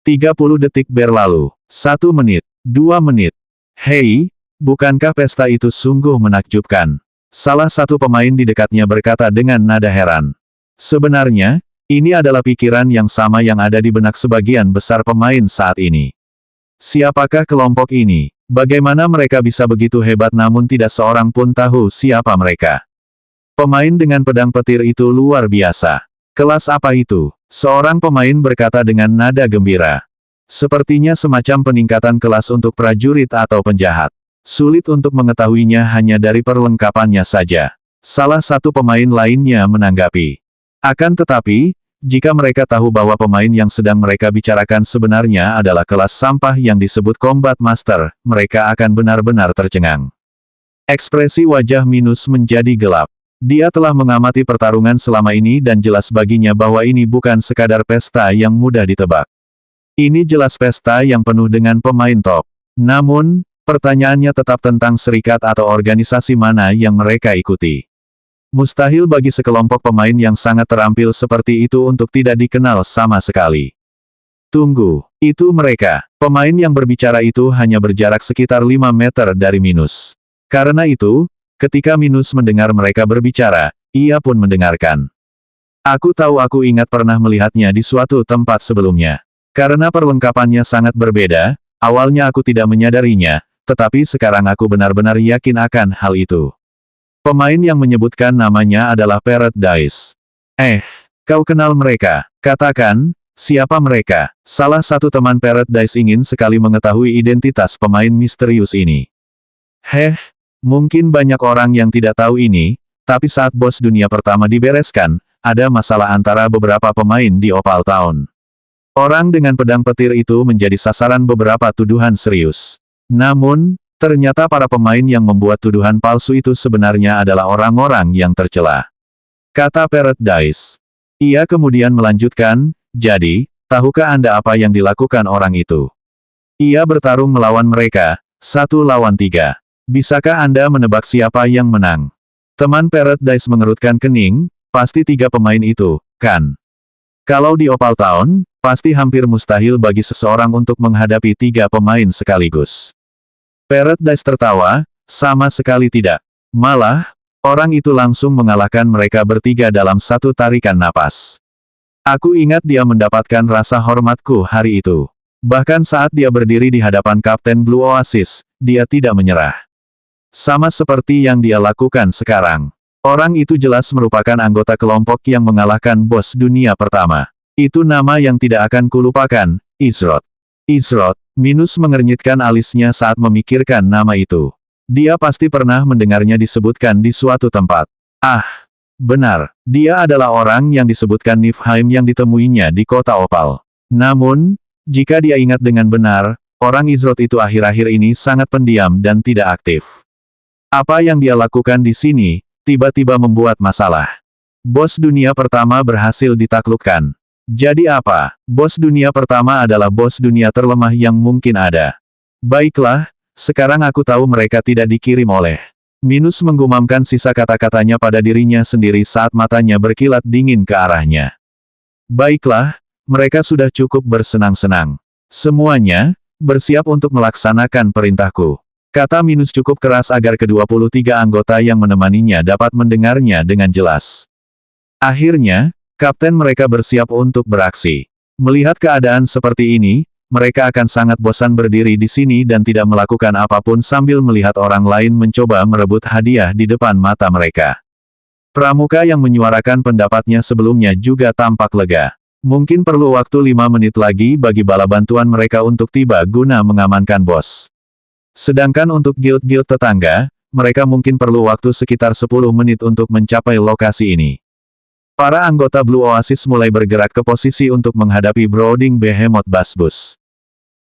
30 detik berlalu. 1 menit. 2 menit. Hei, bukankah pesta itu sungguh menakjubkan? Salah satu pemain di dekatnya berkata dengan nada heran. Sebenarnya, ini adalah pikiran yang sama yang ada di benak sebagian besar pemain saat ini. Siapakah kelompok ini? Bagaimana mereka bisa begitu hebat namun tidak seorang pun tahu siapa mereka? Pemain dengan pedang petir itu luar biasa. Kelas apa itu? Seorang pemain berkata dengan nada gembira. Sepertinya semacam peningkatan kelas untuk prajurit atau penjahat. Sulit untuk mengetahuinya hanya dari perlengkapannya saja. Salah satu pemain lainnya menanggapi. Akan tetapi, jika mereka tahu bahwa pemain yang sedang mereka bicarakan sebenarnya adalah kelas sampah yang disebut Combat Master, mereka akan benar-benar tercengang. Ekspresi wajah Minus menjadi gelap. Dia telah mengamati pertarungan selama ini dan jelas baginya bahwa ini bukan sekadar pesta yang mudah ditebak. Ini jelas pesta yang penuh dengan pemain top. Namun, pertanyaannya tetap tentang serikat atau organisasi mana yang mereka ikuti. Mustahil bagi sekelompok pemain yang sangat terampil seperti itu untuk tidak dikenal sama sekali. Tunggu, itu mereka. Pemain yang berbicara itu hanya berjarak sekitar 5 meter dari Minus. Karena itu, ketika Minus mendengar mereka berbicara, ia pun mendengarkan. Aku tahu aku ingat pernah melihatnya di suatu tempat sebelumnya. Karena perlengkapannya sangat berbeda, Awalnya aku tidak menyadarinya, tetapi sekarang aku benar-benar yakin akan hal itu. Pemain yang menyebutkan namanya adalah Paradise. Kau kenal mereka? Katakan, siapa mereka? Salah satu teman Paradise ingin sekali mengetahui identitas pemain misterius ini. Mungkin banyak orang yang tidak tahu ini, tapi saat bos dunia pertama dibereskan, ada masalah antara beberapa pemain di Opal Town. Orang dengan pedang petir itu menjadi sasaran beberapa tuduhan serius. Namun, ternyata para pemain yang membuat tuduhan palsu itu sebenarnya adalah orang-orang yang tercela. Kata Paradise. Ia kemudian melanjutkan, jadi, tahukah Anda apa yang dilakukan orang itu? Ia bertarung melawan mereka, 1 lawan 3. Bisakah Anda menebak siapa yang menang? Teman Paradise mengerutkan kening, pasti 3 pemain itu, kan? Kalau di Opal Town, pasti hampir mustahil bagi seseorang untuk menghadapi 3 pemain sekaligus. Paradise tertawa, sama sekali tidak. Malah, orang itu langsung mengalahkan mereka bertiga dalam satu tarikan napas. Aku ingat dia mendapatkan rasa hormatku hari itu. Bahkan saat dia berdiri di hadapan Kapten Blue Oasis, dia tidak menyerah. Sama seperti yang dia lakukan sekarang. Orang itu jelas merupakan anggota kelompok yang mengalahkan bos dunia pertama. Itu nama yang tidak akan kulupakan, Izrod. Izrod, Minus mengernyitkan alisnya saat memikirkan nama itu. Dia pasti pernah mendengarnya disebutkan di suatu tempat. Benar, dia adalah orang yang disebutkan Niflheim yang ditemuinya di kota Opal. Namun, jika dia ingat dengan benar, orang Izrod itu akhir-akhir ini sangat pendiam dan tidak aktif. Apa yang dia lakukan di sini, tiba-tiba membuat masalah. Bos dunia pertama berhasil ditaklukkan. Jadi apa? Bos dunia pertama adalah bos dunia terlemah yang mungkin ada. Baiklah, sekarang aku tahu mereka tidak dikirim oleh. Minus menggumamkan sisa kata-katanya pada dirinya sendiri saat matanya berkilat dingin ke arahnya. Baiklah, mereka sudah cukup bersenang-senang. Semuanya, bersiap untuk melaksanakan perintahku. Kata Minus cukup keras agar ke-23 anggota yang menemaninya dapat mendengarnya dengan jelas. Akhirnya, kapten mereka bersiap untuk beraksi. Melihat keadaan seperti ini, mereka akan sangat bosan berdiri di sini dan tidak melakukan apapun sambil melihat orang lain mencoba merebut hadiah di depan mata mereka. Pramuka yang menyuarakan pendapatnya sebelumnya juga tampak lega. Mungkin perlu waktu 5 menit lagi bagi bala bantuan mereka untuk tiba guna mengamankan bos. Sedangkan untuk guild-guild tetangga, mereka mungkin perlu waktu sekitar 10 menit untuk mencapai lokasi ini. Para anggota Blue Oasis mulai bergerak ke posisi untuk menghadapi Brooding Behemoth Basbus.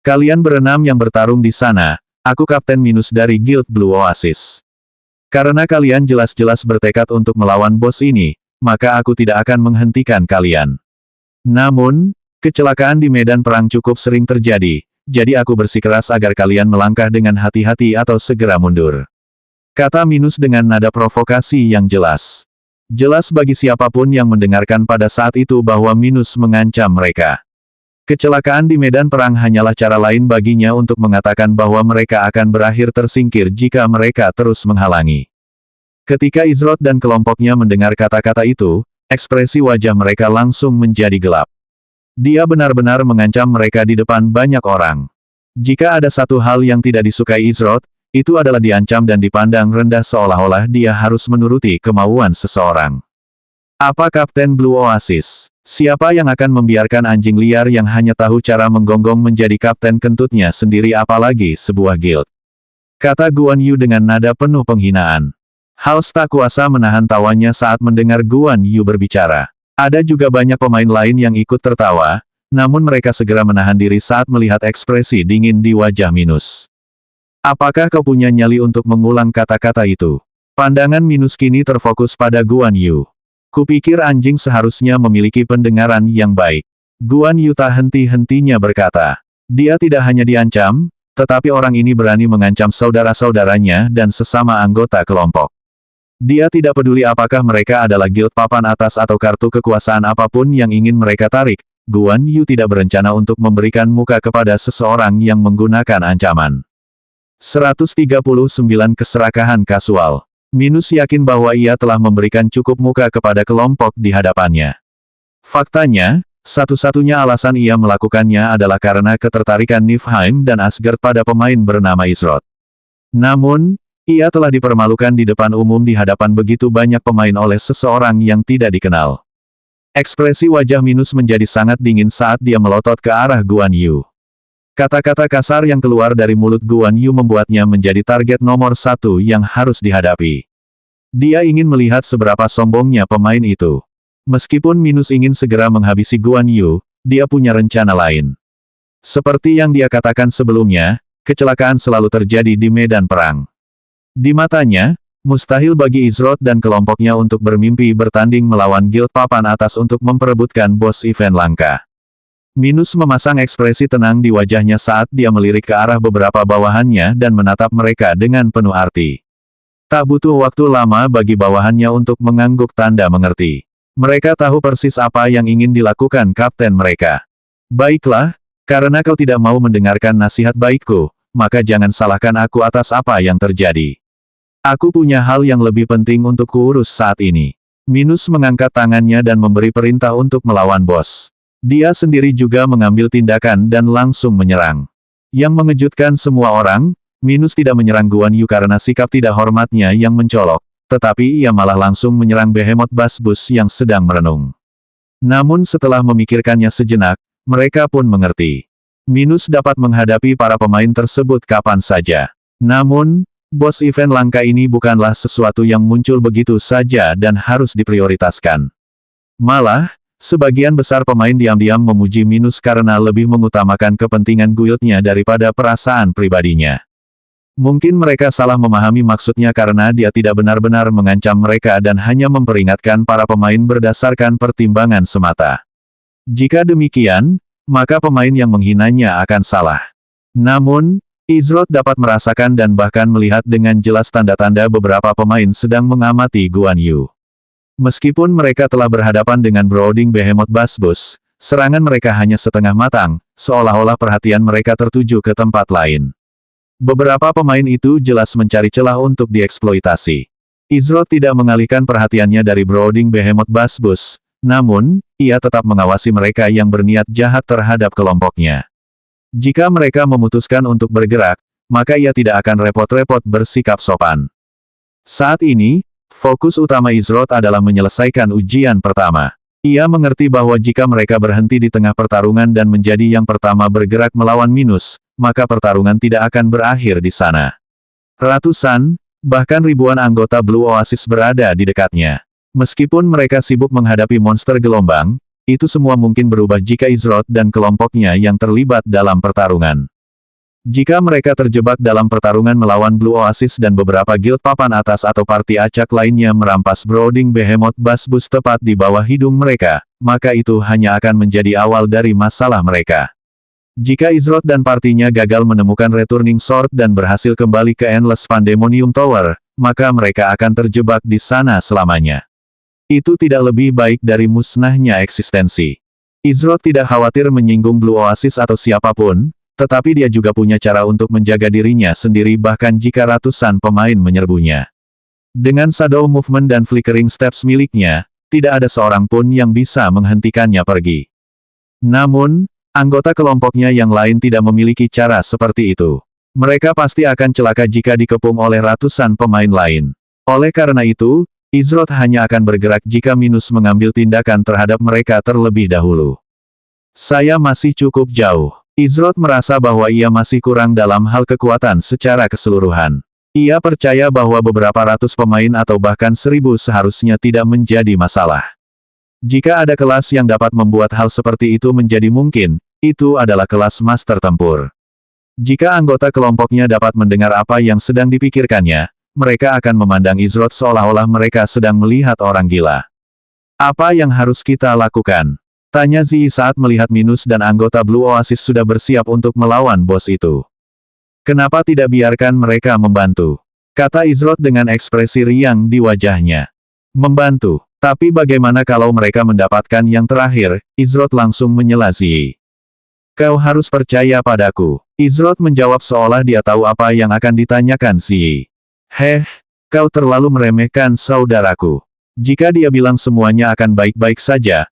Kalian berenam yang bertarung di sana, aku Kapten Minus dari Guild Blue Oasis. Karena kalian jelas-jelas bertekad untuk melawan bos ini, maka aku tidak akan menghentikan kalian. Namun, kecelakaan di medan perang cukup sering terjadi, jadi aku bersikeras agar kalian melangkah dengan hati-hati atau segera mundur. Kata Minus dengan nada provokasi yang jelas. Jelas bagi siapapun yang mendengarkan pada saat itu bahwa Minus mengancam mereka. Kecelakaan di medan perang hanyalah cara lain baginya untuk mengatakan bahwa mereka akan berakhir tersingkir jika mereka terus menghalangi. Ketika Izrod dan kelompoknya mendengar kata-kata itu, ekspresi wajah mereka langsung menjadi gelap. Dia benar-benar mengancam mereka di depan banyak orang. Jika ada satu hal yang tidak disukai Izrod, itu adalah diancam dan dipandang rendah seolah-olah dia harus menuruti kemauan seseorang. Apa Kapten Blue Oasis? Siapa yang akan membiarkan anjing liar yang hanya tahu cara menggonggong menjadi kapten kentutnya sendiri apalagi sebuah guild? Kata Guan Yu dengan nada penuh penghinaan. Hals tak kuasa menahan tawanya saat mendengar Guan Yu berbicara. Ada juga banyak pemain lain yang ikut tertawa, namun mereka segera menahan diri saat melihat ekspresi dingin di wajah Minus. Apakah kau punya nyali untuk mengulang kata-kata itu? Pandangan Minus kini terfokus pada Guan Yu. Kupikir anjing seharusnya memiliki pendengaran yang baik. Guan Yu tak henti-hentinya berkata. Dia tidak hanya diancam, tetapi orang ini berani mengancam saudara-saudaranya dan sesama anggota kelompok. Dia tidak peduli apakah mereka adalah guild papan atas atau kartu kekuasaan apapun yang ingin mereka tarik, Guan Yu tidak berencana untuk memberikan muka kepada seseorang yang menggunakan ancaman. 139 Keserakahan Kasual. Minus yakin bahwa ia telah memberikan cukup muka kepada kelompok di hadapannya. Faktanya, Satu-satunya alasan ia melakukannya adalah karena ketertarikan Niflheim dan Asgard pada pemain bernama Izroth. Namun, ia telah dipermalukan di depan umum di hadapan begitu banyak pemain oleh seseorang yang tidak dikenal. Ekspresi wajah Minus menjadi sangat dingin saat dia melotot ke arah Guan Yu. Kata-kata kasar yang keluar dari mulut Guan Yu membuatnya menjadi target nomor satu yang harus dihadapi. Dia ingin melihat seberapa sombongnya pemain itu. Meskipun Minus ingin segera menghabisi Guan Yu, dia punya rencana lain. Seperti yang dia katakan sebelumnya, kecelakaan selalu terjadi di medan perang. Di matanya, mustahil bagi Izroth dan kelompoknya untuk bermimpi bertanding melawan Guild Papan Atas untuk memperebutkan bos event langka. Minus memasang ekspresi tenang di wajahnya saat dia melirik ke arah beberapa bawahannya dan menatap mereka dengan penuh arti. Tak butuh waktu lama bagi bawahannya untuk mengangguk tanda mengerti. Mereka tahu persis apa yang ingin dilakukan kapten mereka. Baiklah, karena kau tidak mau mendengarkan nasihat baikku, maka jangan salahkan aku atas apa yang terjadi. Aku punya hal yang lebih penting untuk kuurus saat ini. Minus mengangkat tangannya dan memberi perintah untuk melawan bos. Dia sendiri juga mengambil tindakan dan langsung menyerang. Yang mengejutkan semua orang, Minus tidak menyerang Guan Yu karena sikap tidak hormatnya yang mencolok. Tetapi ia malah langsung menyerang Behemoth Basbus yang sedang merenung. Namun setelah memikirkannya sejenak, mereka pun mengerti. Minus dapat menghadapi para pemain tersebut kapan saja. Namun, bos event langka ini bukanlah sesuatu yang muncul begitu saja dan harus diprioritaskan. Malah, sebagian besar pemain diam-diam memuji Minus karena lebih mengutamakan kepentingan guildnya daripada perasaan pribadinya. Mungkin mereka salah memahami maksudnya karena dia tidak benar-benar mengancam mereka dan hanya memperingatkan para pemain berdasarkan pertimbangan semata. Jika demikian, maka pemain yang menghinanya akan salah. Namun, Izroth dapat merasakan dan bahkan melihat dengan jelas tanda-tanda beberapa pemain sedang mengamati Guan Yu. Meskipun mereka telah berhadapan dengan Brooding Behemoth Basbus, serangan mereka hanya setengah matang, seolah-olah perhatian mereka tertuju ke tempat lain. Beberapa pemain itu jelas mencari celah untuk dieksploitasi. Izroth tidak mengalihkan perhatiannya dari Brooding Behemoth Basbus, namun, ia tetap mengawasi mereka yang berniat jahat terhadap kelompoknya. Jika mereka memutuskan untuk bergerak, maka ia tidak akan repot-repot bersikap sopan. Saat ini, fokus utama Izroth adalah menyelesaikan ujian pertama. Ia mengerti bahwa jika mereka berhenti di tengah pertarungan dan menjadi yang pertama bergerak melawan Minus, maka pertarungan tidak akan berakhir di sana. Ratusan, bahkan ribuan anggota Blue Oasis berada di dekatnya. Meskipun mereka sibuk menghadapi monster gelombang, itu semua mungkin berubah jika Izroth dan kelompoknya yang terlibat dalam pertarungan. Jika mereka terjebak dalam pertarungan melawan Blue Oasis dan beberapa guild papan atas atau parti acak lainnya merampas Brooding Behemoth Basbus tepat di bawah hidung mereka, maka itu hanya akan menjadi awal dari masalah mereka. Jika Izroth dan partinya gagal menemukan Returning Sword dan berhasil kembali ke Endless Pandemonium Tower, maka mereka akan terjebak di sana selamanya. Itu tidak lebih baik dari musnahnya eksistensi. Izroth tidak khawatir menyinggung Blue Oasis atau siapapun, tetapi dia juga punya cara untuk menjaga dirinya sendiri bahkan jika ratusan pemain menyerbunya. Dengan shadow movement dan flickering steps miliknya, tidak ada seorang pun yang bisa menghentikannya pergi. Namun, anggota kelompoknya yang lain tidak memiliki cara seperti itu. Mereka pasti akan celaka jika dikepung oleh ratusan pemain lain. Oleh karena itu, Izroth hanya akan bergerak jika Minus mengambil tindakan terhadap mereka terlebih dahulu. Saya masih cukup jauh. Izroth merasa bahwa ia masih kurang dalam hal kekuatan secara keseluruhan. Ia percaya bahwa beberapa ratus pemain atau bahkan 1000 seharusnya tidak menjadi masalah. Jika ada kelas yang dapat membuat hal seperti itu menjadi mungkin, itu adalah kelas master tempur. Jika anggota kelompoknya dapat mendengar apa yang sedang dipikirkannya, mereka akan memandang Izroth seolah-olah mereka sedang melihat orang gila. Apa yang harus kita lakukan? Tanya Ziyi saat melihat Minus dan anggota Blue Oasis sudah bersiap untuk melawan bos itu. Kenapa tidak biarkan mereka membantu? Kata Izroth dengan ekspresi riang di wajahnya. Membantu. Tapi bagaimana kalau mereka mendapatkan yang terakhir? Izroth langsung menyela Ziyi. Kau harus percaya padaku. Izroth menjawab seolah dia tahu apa yang akan ditanyakan Ziyi. Kau terlalu meremehkan saudaraku. Jika dia bilang semuanya akan baik-baik saja,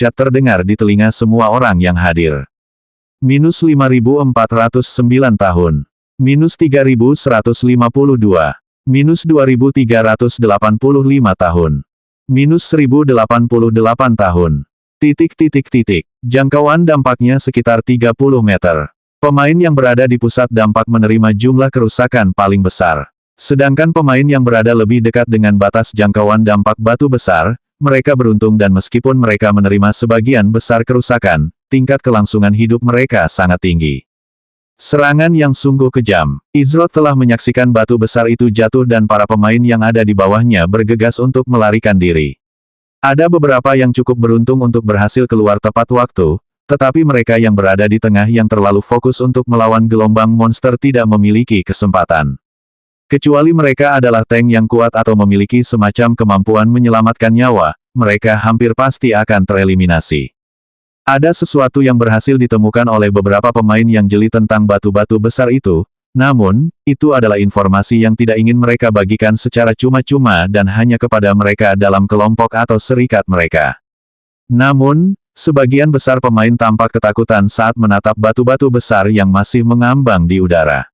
dahsyat terdengar di telinga semua orang yang hadir. Minus 5.409 tahun. Minus 3.152. Minus 2.385 tahun. Minus 1.088 tahun. Jangkauan dampaknya sekitar 30 meter. Pemain yang berada di pusat dampak menerima jumlah kerusakan paling besar. Sedangkan pemain yang berada lebih dekat dengan batas jangkauan dampak batu besar, mereka beruntung dan meskipun mereka menerima sebagian besar kerusakan, tingkat kelangsungan hidup mereka sangat tinggi. Serangan yang sungguh kejam. Izrod telah menyaksikan batu besar itu jatuh dan para pemain yang ada di bawahnya bergegas untuk melarikan diri. Ada beberapa yang cukup beruntung untuk berhasil keluar tepat waktu, tetapi mereka yang berada di tengah yang terlalu fokus untuk melawan gelombang monster tidak memiliki kesempatan. Kecuali mereka adalah tank yang kuat atau memiliki semacam kemampuan menyelamatkan nyawa, mereka hampir pasti akan tereliminasi. Ada sesuatu yang berhasil ditemukan oleh beberapa pemain yang jeli tentang batu-batu besar itu, namun, itu adalah informasi yang tidak ingin mereka bagikan secara cuma-cuma dan hanya kepada mereka dalam kelompok atau serikat mereka. Namun, sebagian besar pemain tampak ketakutan saat menatap batu-batu besar yang masih mengambang di udara.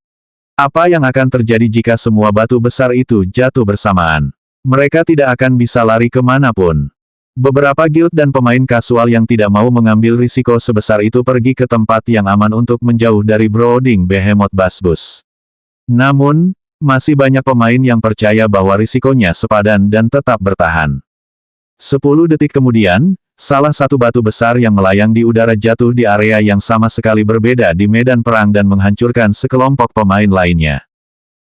Apa yang akan terjadi jika semua batu besar itu jatuh bersamaan? Mereka tidak akan bisa lari kemanapun. Beberapa guild dan pemain kasual yang tidak mau mengambil risiko sebesar itu pergi ke tempat yang aman untuk menjauh dari Brooding Behemoth Basbus. Namun, masih banyak pemain yang percaya bahwa risikonya sepadan dan tetap bertahan. 10 detik kemudian, salah satu batu besar yang melayang di udara jatuh di area yang sama sekali berbeda di medan perang dan menghancurkan sekelompok pemain lainnya.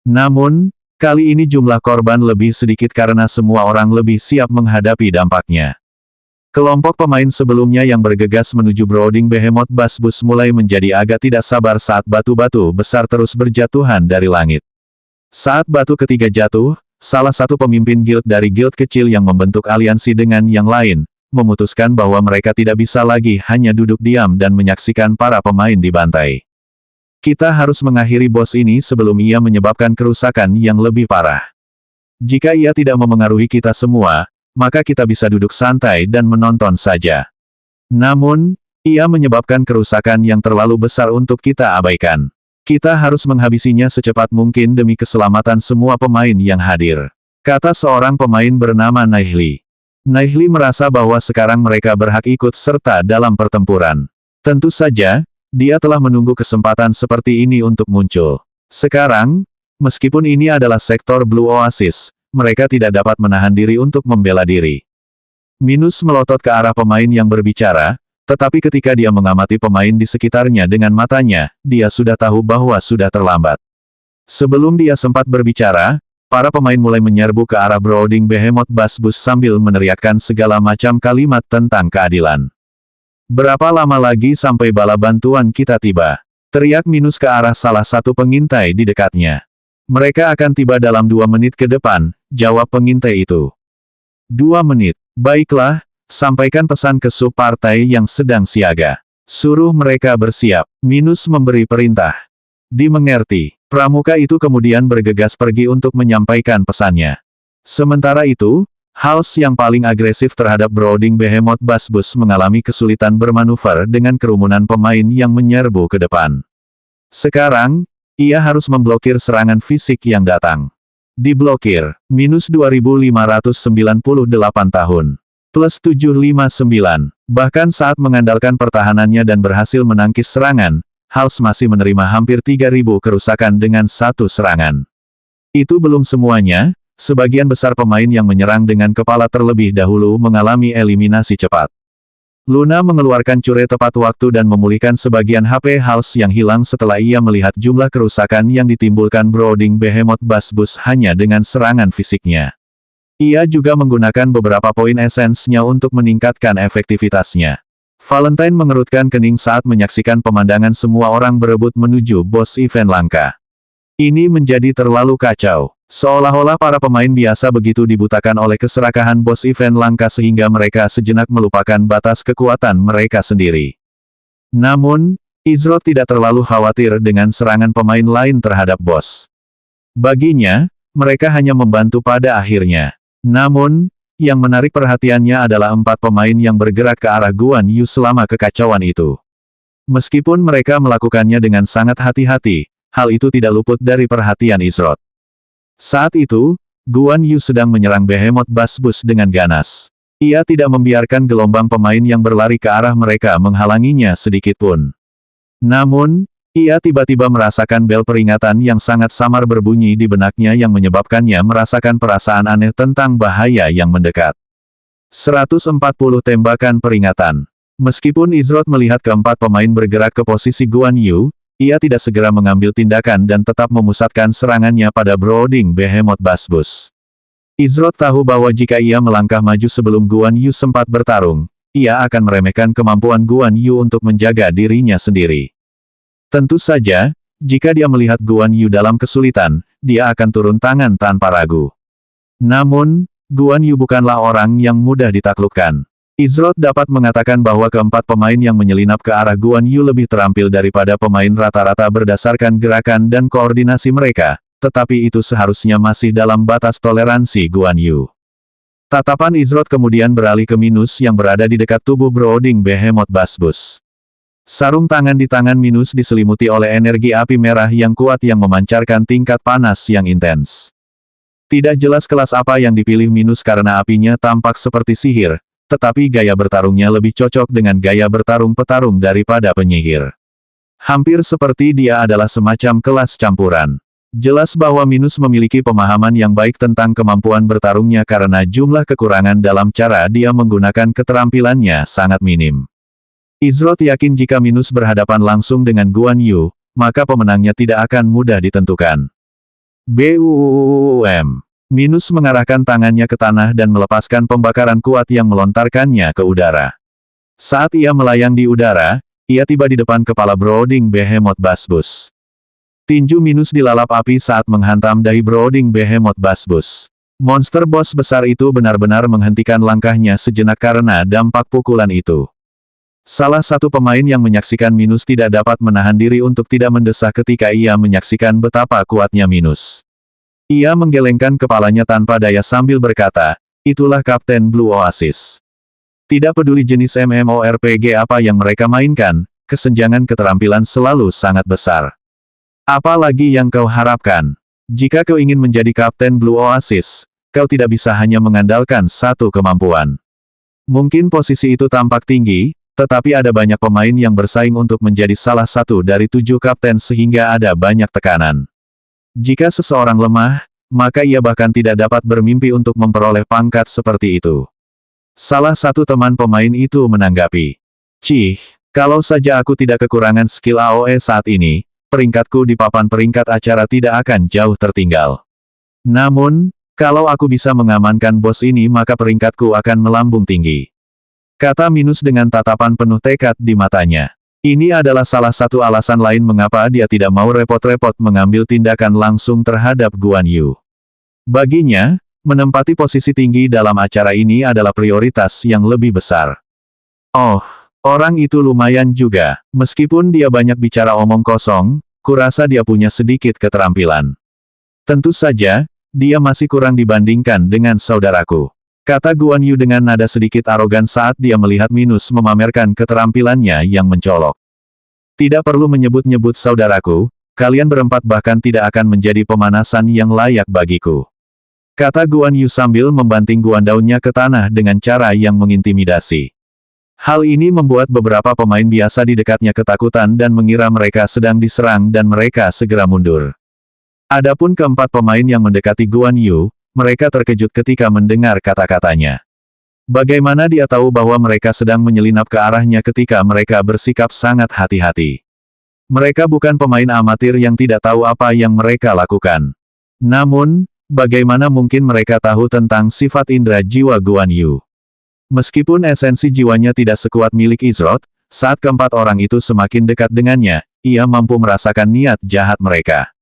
Namun, kali ini jumlah korban lebih sedikit karena semua orang lebih siap menghadapi dampaknya. Kelompok pemain sebelumnya yang bergegas menuju Brooding Behemoth Basbus mulai menjadi agak tidak sabar saat batu-batu besar terus berjatuhan dari langit. Saat batu ketiga jatuh, salah satu pemimpin guild dari guild kecil yang membentuk aliansi dengan yang lain, memutuskan bahwa mereka tidak bisa lagi hanya duduk diam dan menyaksikan para pemain dibantai. Kita harus mengakhiri bos ini sebelum ia menyebabkan kerusakan yang lebih parah. Jika ia tidak memengaruhi kita semua, maka kita bisa duduk santai dan menonton saja. Namun, ia menyebabkan kerusakan yang terlalu besar untuk kita abaikan. Kita harus menghabisinya secepat mungkin demi keselamatan semua pemain yang hadir, kata seorang pemain bernama Naihli. Naihli merasa bahwa sekarang mereka berhak ikut serta dalam pertempuran. Tentu saja, dia telah menunggu kesempatan seperti ini untuk muncul. Sekarang, meskipun ini adalah sektor Blue Oasis, mereka tidak dapat menahan diri untuk membela diri. Minus melotot ke arah pemain yang berbicara, tetapi ketika dia mengamati pemain di sekitarnya dengan matanya, dia sudah tahu bahwa sudah terlambat. Sebelum dia sempat berbicara, para pemain mulai menyerbu ke arah Brooding Behemoth Basbus sambil meneriakkan segala macam kalimat tentang keadilan. "Berapa lama lagi sampai bala bantuan kita tiba?" teriak Minus ke arah salah satu pengintai di dekatnya. "Mereka akan tiba dalam 2 menit ke depan," jawab pengintai itu. 2 menit. Baiklah, sampaikan pesan ke sub-partai yang sedang siaga. Suruh mereka bersiap. Minus memberi perintah. Dimengerti. Pramuka itu kemudian bergegas pergi untuk menyampaikan pesannya. Sementara itu, Hals yang paling agresif terhadap Brooding Behemoth Basbus mengalami kesulitan bermanuver dengan kerumunan pemain yang menyerbu ke depan. Sekarang, ia harus memblokir serangan fisik yang datang. Diblokir. Minus 2598 tahun. Plus 759. Bahkan saat mengandalkan pertahanannya dan berhasil menangkis serangan, Hals masih menerima hampir 3000 kerusakan dengan satu serangan. Itu belum semuanya, sebagian besar pemain yang menyerang dengan kepala terlebih dahulu mengalami eliminasi cepat. Luna mengeluarkan cure tepat waktu dan memulihkan sebagian HP Hals yang hilang setelah ia melihat jumlah kerusakan yang ditimbulkan Brooding Behemoth Basbus hanya dengan serangan fisiknya. Ia juga menggunakan beberapa poin esensnya untuk meningkatkan efektivitasnya. Valentine mengerutkan kening saat menyaksikan pemandangan semua orang berebut menuju bos event langka. Ini menjadi terlalu kacau. Seolah-olah para pemain biasa begitu dibutakan oleh keserakahan bos event langka sehingga mereka sejenak melupakan batas kekuatan mereka sendiri. Namun, Izrod tidak terlalu khawatir dengan serangan pemain lain terhadap bos. Baginya, mereka hanya membantu pada akhirnya. Namun, yang menarik perhatiannya adalah 4 pemain yang bergerak ke arah Guan Yu selama kekacauan itu. Meskipun mereka melakukannya dengan sangat hati-hati, hal itu tidak luput dari perhatian Izrod. Saat itu, Guan Yu sedang menyerang Behemoth Basbus dengan ganas. Ia tidak membiarkan gelombang pemain yang berlari ke arah mereka menghalanginya sedikit pun. Namun, ia tiba-tiba merasakan bel peringatan yang sangat samar berbunyi di benaknya yang menyebabkannya merasakan perasaan aneh tentang bahaya yang mendekat. 140 tembakan peringatan. Meskipun Izrod melihat keempat pemain bergerak ke posisi Guan Yu, ia tidak segera mengambil tindakan dan tetap memusatkan serangannya pada Brooding Behemoth Basbus. Izrod tahu bahwa jika ia melangkah maju sebelum Guan Yu sempat bertarung, ia akan meremehkan kemampuan Guan Yu untuk menjaga dirinya sendiri. Tentu saja, jika dia melihat Guan Yu dalam kesulitan, dia akan turun tangan tanpa ragu. Namun, Guan Yu bukanlah orang yang mudah ditaklukkan. Izrod dapat mengatakan bahwa keempat pemain yang menyelinap ke arah Guan Yu lebih terampil daripada pemain rata-rata berdasarkan gerakan dan koordinasi mereka, tetapi itu seharusnya masih dalam batas toleransi Guan Yu. Tatapan Izrod kemudian beralih ke Minus yang berada di dekat tubuh Brooding Behemoth Basbus. Sarung tangan di tangan Minus diselimuti oleh energi api merah yang kuat yang memancarkan tingkat panas yang intens. Tidak jelas kelas apa yang dipilih Minus karena apinya tampak seperti sihir, tetapi gaya bertarungnya lebih cocok dengan gaya bertarung petarung daripada penyihir. Hampir seperti dia adalah semacam kelas campuran. Jelas bahwa Minus memiliki pemahaman yang baik tentang kemampuan bertarungnya karena jumlah kekurangan dalam cara dia menggunakan keterampilannya sangat minim. Izrod yakin jika Minus berhadapan langsung dengan Guan Yu, maka pemenangnya tidak akan mudah ditentukan. BUM. Minus mengarahkan tangannya ke tanah dan melepaskan pembakaran kuat yang melontarkannya ke udara. Saat ia melayang di udara, ia tiba di depan kepala Brooding Behemoth Basbus. Tinju Minus dilalap api saat menghantam dahi Brooding Behemoth Basbus. Monster bos besar itu benar-benar menghentikan langkahnya sejenak karena dampak pukulan itu. Salah satu pemain yang menyaksikan Minus tidak dapat menahan diri untuk tidak mendesah ketika ia menyaksikan betapa kuatnya Minus. Ia menggelengkan kepalanya tanpa daya sambil berkata, "Itulah Kapten Blue Oasis." Tidak peduli jenis MMORPG apa yang mereka mainkan, kesenjangan keterampilan selalu sangat besar. Apalagi yang kau harapkan? Jika kau ingin menjadi Kapten Blue Oasis, kau tidak bisa hanya mengandalkan satu kemampuan. Mungkin posisi itu tampak tinggi, tetapi ada banyak pemain yang bersaing untuk menjadi salah satu dari 7 kapten sehingga ada banyak tekanan. Jika seseorang lemah, maka ia bahkan tidak dapat bermimpi untuk memperoleh pangkat seperti itu. Salah satu teman pemain itu menanggapi, "Cih, kalau saja aku tidak kekurangan skill AoE saat ini, peringkatku di papan peringkat acara tidak akan jauh tertinggal. Namun, kalau aku bisa mengamankan bos ini maka peringkatku akan melambung tinggi," kata Minus dengan tatapan penuh tekad di matanya. Ini adalah salah satu alasan lain mengapa dia tidak mau repot-repot mengambil tindakan langsung terhadap Guan Yu. Baginya, menempati posisi tinggi dalam acara ini adalah prioritas yang lebih besar. Oh, orang itu lumayan juga. Meskipun dia banyak bicara omong kosong, kurasa dia punya sedikit keterampilan. Tentu saja, dia masih kurang dibandingkan dengan saudaraku, kata Guan Yu dengan nada sedikit arogan saat dia melihat Minus memamerkan keterampilannya yang mencolok. Tidak perlu menyebut-nyebut saudaraku, kalian berempat bahkan tidak akan menjadi pemanasan yang layak bagiku, kata Guan Yu sambil membanting guandaunnya ke tanah dengan cara yang mengintimidasi. Hal ini membuat beberapa pemain biasa di dekatnya ketakutan dan mengira mereka sedang diserang dan mereka segera mundur. Adapun keempat pemain yang mendekati Guan Yu, mereka terkejut ketika mendengar kata-katanya. Bagaimana dia tahu bahwa mereka sedang menyelinap ke arahnya ketika mereka bersikap sangat hati-hati? Mereka bukan pemain amatir yang tidak tahu apa yang mereka lakukan. Namun, bagaimana mungkin mereka tahu tentang sifat indera jiwa Guan Yu? Meskipun esensi jiwanya tidak sekuat milik Izrod, saat keempat orang itu semakin dekat dengannya, ia mampu merasakan niat jahat mereka.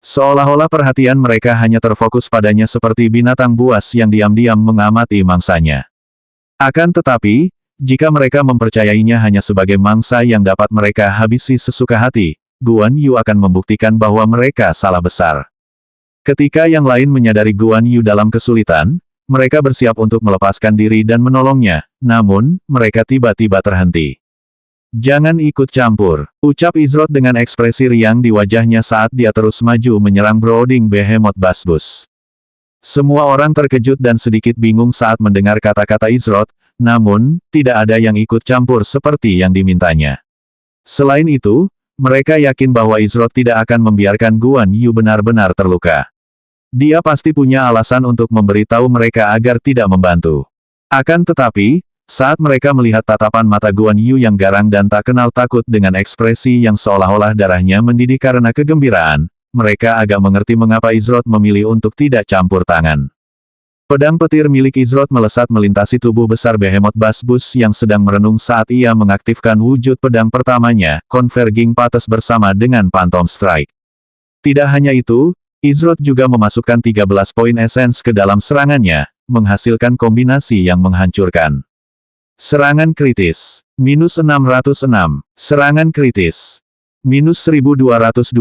Seolah-olah perhatian mereka hanya terfokus padanya seperti binatang buas yang diam-diam mengamati mangsanya. Akan tetapi, jika mereka mempercayainya hanya sebagai mangsa yang dapat mereka habisi sesuka hati, Guan Yu akan membuktikan bahwa mereka salah besar. Ketika yang lain menyadari Guan Yu dalam kesulitan, mereka bersiap untuk melepaskan diri dan menolongnya, namun, mereka tiba-tiba terhenti. "Jangan ikut campur," ucap Izrod dengan ekspresi riang di wajahnya saat dia terus maju menyerang Brooding Behemoth Basbus. Semua orang terkejut dan sedikit bingung saat mendengar kata-kata Izrod, namun, tidak ada yang ikut campur seperti yang dimintanya. Selain itu, mereka yakin bahwa Izrod tidak akan membiarkan Guan Yu benar-benar terluka. Dia pasti punya alasan untuk memberitahu mereka agar tidak membantu. Akan tetapi, saat mereka melihat tatapan mata Guan Yu yang garang dan tak kenal takut dengan ekspresi yang seolah-olah darahnya mendidih karena kegembiraan, mereka agak mengerti mengapa Izrod memilih untuk tidak campur tangan. Pedang petir milik Izrod melesat melintasi tubuh besar Behemoth Basbus yang sedang merenung saat ia mengaktifkan wujud pedang pertamanya, Converging Pates bersama dengan Phantom Strike. Tidak hanya itu, Izrod juga memasukkan 13 poin esens ke dalam serangannya, menghasilkan kombinasi yang menghancurkan. Serangan kritis. Minus 606. Serangan kritis. Minus 1212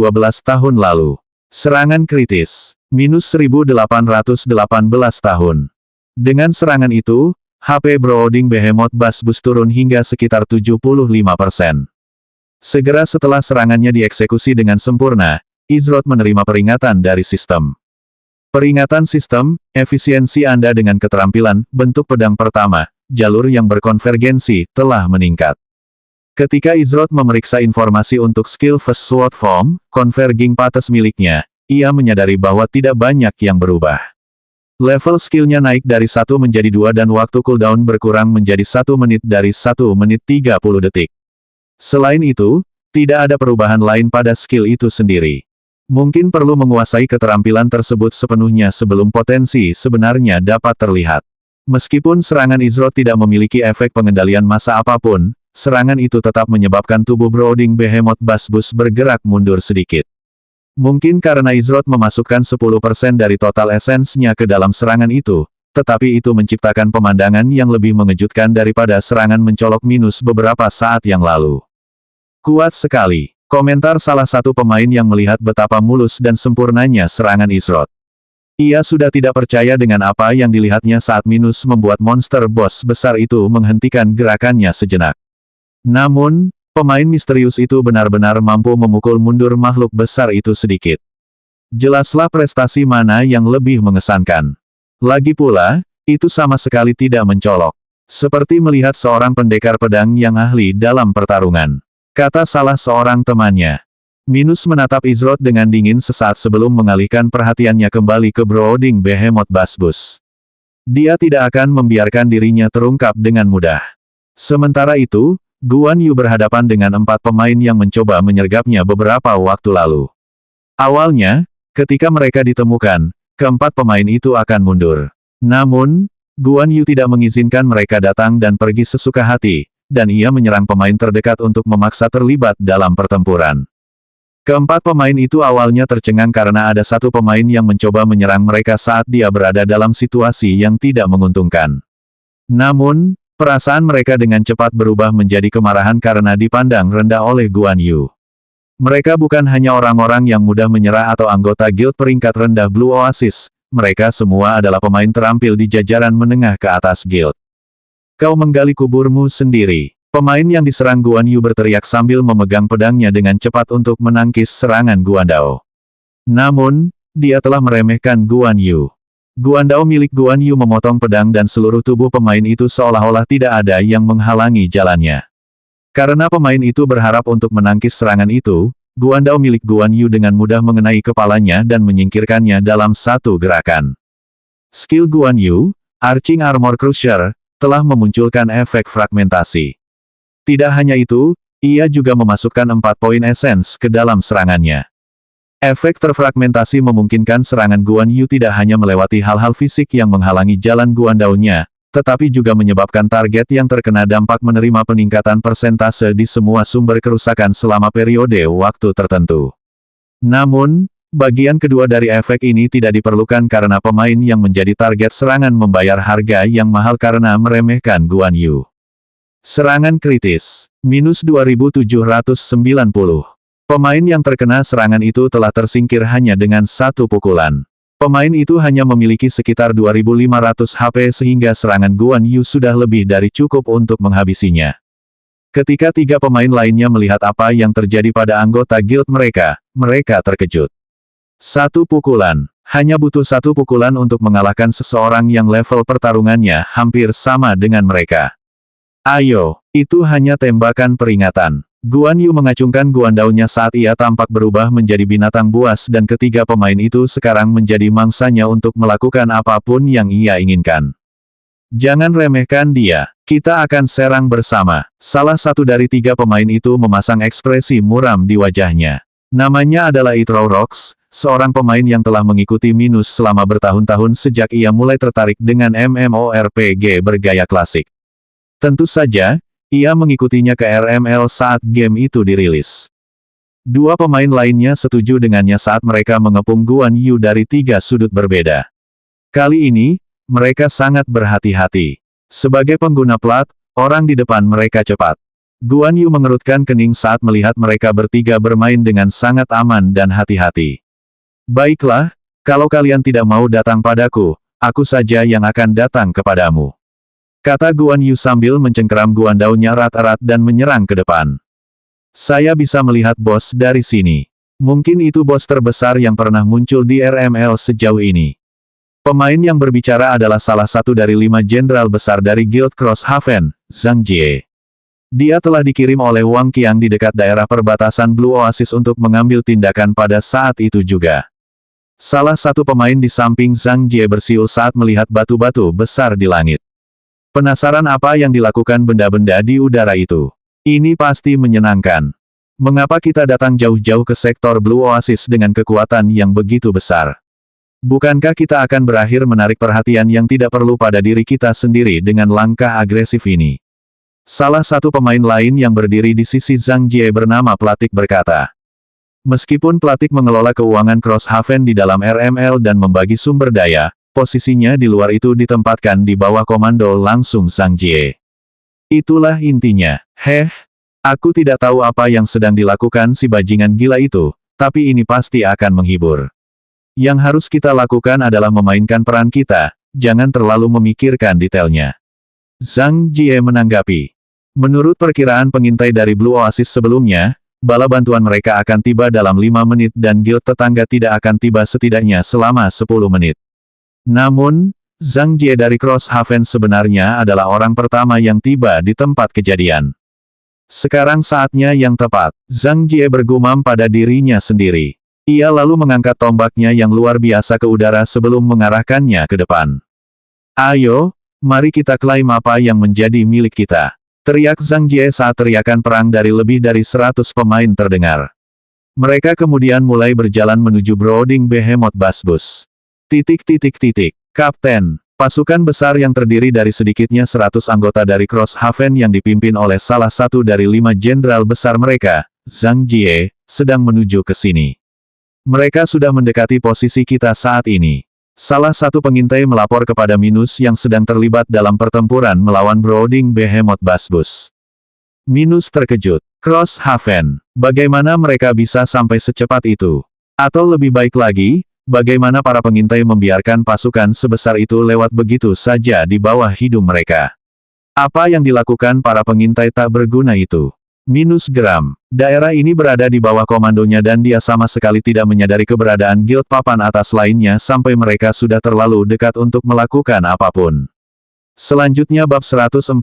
tahun lalu. Serangan kritis. Minus 1818 tahun. Dengan serangan itu, HP Brooding Behemoth Basbus turun hingga sekitar 75%. Segera setelah serangannya dieksekusi dengan sempurna, Izrod menerima peringatan dari sistem. Peringatan sistem, efisiensi Anda dengan keterampilan, bentuk pedang pertama, jalur yang berkonvergensi, telah meningkat. Ketika Izrod memeriksa informasi untuk skill First Sword Form, Converging Pates miliknya, ia menyadari bahwa tidak banyak yang berubah. Level skillnya naik dari 1 menjadi 2 dan waktu cooldown berkurang menjadi 1 menit dari 1 menit 30 detik. Selain itu, tidak ada perubahan lain pada skill itu sendiri. Mungkin perlu menguasai keterampilan tersebut sepenuhnya sebelum potensi sebenarnya dapat terlihat. Meskipun serangan Izrod tidak memiliki efek pengendalian massa apapun, serangan itu tetap menyebabkan tubuh Brooding Behemoth Basbus bergerak mundur sedikit. Mungkin karena Izrod memasukkan 10% dari total esensnya ke dalam serangan itu, tetapi itu menciptakan pemandangan yang lebih mengejutkan daripada serangan mencolok Minus beberapa saat yang lalu. Kuat sekali, komentar salah satu pemain yang melihat betapa mulus dan sempurnanya serangan Izrod. Ia sudah tidak percaya dengan apa yang dilihatnya saat Minus membuat monster boss besar itu menghentikan gerakannya sejenak. Namun, pemain misterius itu benar-benar mampu memukul mundur makhluk besar itu sedikit. Jelaslah prestasi mana yang lebih mengesankan. Lagi pula, itu sama sekali tidak mencolok. Seperti melihat seorang pendekar pedang yang ahli dalam pertarungan, kata salah seorang temannya. Minus menatap Izrod dengan dingin sesaat sebelum mengalihkan perhatiannya kembali ke Brooding Behemoth Basbus. Dia tidak akan membiarkan dirinya terungkap dengan mudah. Sementara itu, Guan Yu berhadapan dengan 4 pemain yang mencoba menyergapnya beberapa waktu lalu. Awalnya, ketika mereka ditemukan, keempat pemain itu akan mundur. Namun, Guan Yu tidak mengizinkan mereka datang dan pergi sesuka hati, dan ia menyerang pemain terdekat untuk memaksa terlibat dalam pertempuran. Keempat pemain itu awalnya tercengang karena ada satu pemain yang mencoba menyerang mereka saat dia berada dalam situasi yang tidak menguntungkan. Namun, perasaan mereka dengan cepat berubah menjadi kemarahan karena dipandang rendah oleh Guan Yu. Mereka bukan hanya orang-orang yang mudah menyerah atau anggota guild peringkat rendah Blue Oasis, mereka semua adalah pemain terampil di jajaran menengah ke atas guild. Kau menggali kuburmu sendiri. Pemain yang diserang Guan Yu berteriak sambil memegang pedangnya dengan cepat untuk menangkis serangan Guandao. Namun, dia telah meremehkan Guan Yu. Guandao milik Guan Yu memotong pedang dan seluruh tubuh pemain itu seolah-olah tidak ada yang menghalangi jalannya. Karena pemain itu berharap untuk menangkis serangan itu, Guandao milik Guan Yu dengan mudah mengenai kepalanya dan menyingkirkannya dalam satu gerakan. Skill Guan Yu, Arching Armor Crusher, telah memunculkan efek fragmentasi. Tidak hanya itu, ia juga memasukkan 4 poin esens ke dalam serangannya. Efek terfragmentasi memungkinkan serangan Guan Yu tidak hanya melewati hal-hal fisik yang menghalangi jalan Guandao-nya, tetapi juga menyebabkan target yang terkena dampak menerima peningkatan persentase di semua sumber kerusakan selama periode waktu tertentu. Namun, bagian kedua dari efek ini tidak diperlukan karena pemain yang menjadi target serangan membayar harga yang mahal karena meremehkan Guan Yu. Serangan kritis, minus 2790. Pemain yang terkena serangan itu telah tersingkir hanya dengan satu pukulan. Pemain itu hanya memiliki sekitar 2500 HP sehingga serangan Guan Yu sudah lebih dari cukup untuk menghabisinya. Ketika 3 pemain lainnya melihat apa yang terjadi pada anggota guild mereka, mereka terkejut. Satu pukulan, hanya butuh satu pukulan untuk mengalahkan seseorang yang level pertarungannya hampir sama dengan mereka. Ayo, itu hanya tembakan peringatan. Guan Yu mengacungkan Guandao-nya saat ia tampak berubah menjadi binatang buas dan ketiga pemain itu sekarang menjadi mangsanya untuk melakukan apapun yang ia inginkan. Jangan remehkan dia, kita akan serang bersama. Salah satu dari 3 pemain itu memasang ekspresi muram di wajahnya. Namanya adalah Itrow Rocks, seorang pemain yang telah mengikuti Minus selama bertahun-tahun sejak ia mulai tertarik dengan MMORPG bergaya klasik. Tentu saja, ia mengikutinya ke RML saat game itu dirilis. 2 pemain lainnya setuju dengannya saat mereka mengepung Guan Yu dari 3 sudut berbeda. Kali ini, mereka sangat berhati-hati. Sebagai pengguna plat, orang di depan mereka cepat. Guan Yu mengerutkan kening saat melihat mereka bertiga bermain dengan sangat aman dan hati-hati. Baiklah, kalau kalian tidak mau datang padaku, aku saja yang akan datang kepadamu. Kata Guan Yu sambil mencengkeram Guandao-nya erat-erat dan menyerang ke depan. Saya bisa melihat bos dari sini. Mungkin itu bos terbesar yang pernah muncul di RML sejauh ini. Pemain yang berbicara adalah salah satu dari 5 jenderal besar dari Guild Crosshaven, Zhang Jie. Dia telah dikirim oleh Wang Qiang di dekat daerah perbatasan Blue Oasis untuk mengambil tindakan pada saat itu juga. Salah satu pemain di samping Zhang Jie bersiul saat melihat batu-batu besar di langit. Penasaran apa yang dilakukan benda-benda di udara itu? Ini pasti menyenangkan. Mengapa kita datang jauh-jauh ke sektor Blue Oasis dengan kekuatan yang begitu besar? Bukankah kita akan berakhir menarik perhatian yang tidak perlu pada diri kita sendiri dengan langkah agresif ini? Salah satu pemain lain yang berdiri di sisi Zhang Jie bernama Platik berkata. Meskipun Platik mengelola keuangan Crosshaven di dalam RML dan membagi sumber daya, posisinya di luar itu ditempatkan di bawah komando langsung Zhang Jie. Itulah intinya. Aku tidak tahu apa yang sedang dilakukan si bajingan gila itu, tapi ini pasti akan menghibur. Yang harus kita lakukan adalah memainkan peran kita, jangan terlalu memikirkan detailnya. Zhang Jie menanggapi. Menurut perkiraan pengintai dari Blue Oasis sebelumnya, bala bantuan mereka akan tiba dalam 5 menit dan guild tetangga tidak akan tiba setidaknya selama 10 menit. Namun, Zhang Jie dari Crosshaven sebenarnya adalah orang pertama yang tiba di tempat kejadian. Sekarang saatnya yang tepat. Zhang Jie bergumam pada dirinya sendiri. Ia lalu mengangkat tombaknya yang luar biasa ke udara sebelum mengarahkannya ke depan. Ayo, mari kita klaim apa yang menjadi milik kita. Teriak Zhang Jie saat teriakan perang dari lebih dari 100 pemain terdengar. Mereka kemudian mulai berjalan menuju Brooding Behemoth Basbus. Kapten, pasukan besar yang terdiri dari sedikitnya 100 anggota dari Crosshaven yang dipimpin oleh salah satu dari 5 jenderal besar mereka, Zhang Jie, sedang menuju ke sini. Mereka sudah mendekati posisi kita saat ini. Salah satu pengintai melapor kepada Minus yang sedang terlibat dalam pertempuran melawan Brooding Behemoth Basbus. Minus terkejut. Crosshaven, bagaimana mereka bisa sampai secepat itu? Atau lebih baik lagi, bagaimana para pengintai membiarkan pasukan sebesar itu lewat begitu saja di bawah hidung mereka? Apa yang dilakukan para pengintai tak berguna itu? Minus geram. Daerah ini berada di bawah komandonya dan dia sama sekali tidak menyadari keberadaan guild papan atas lainnya sampai mereka sudah terlalu dekat untuk melakukan apapun. Selanjutnya bab 141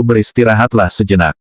beristirahatlah sejenak.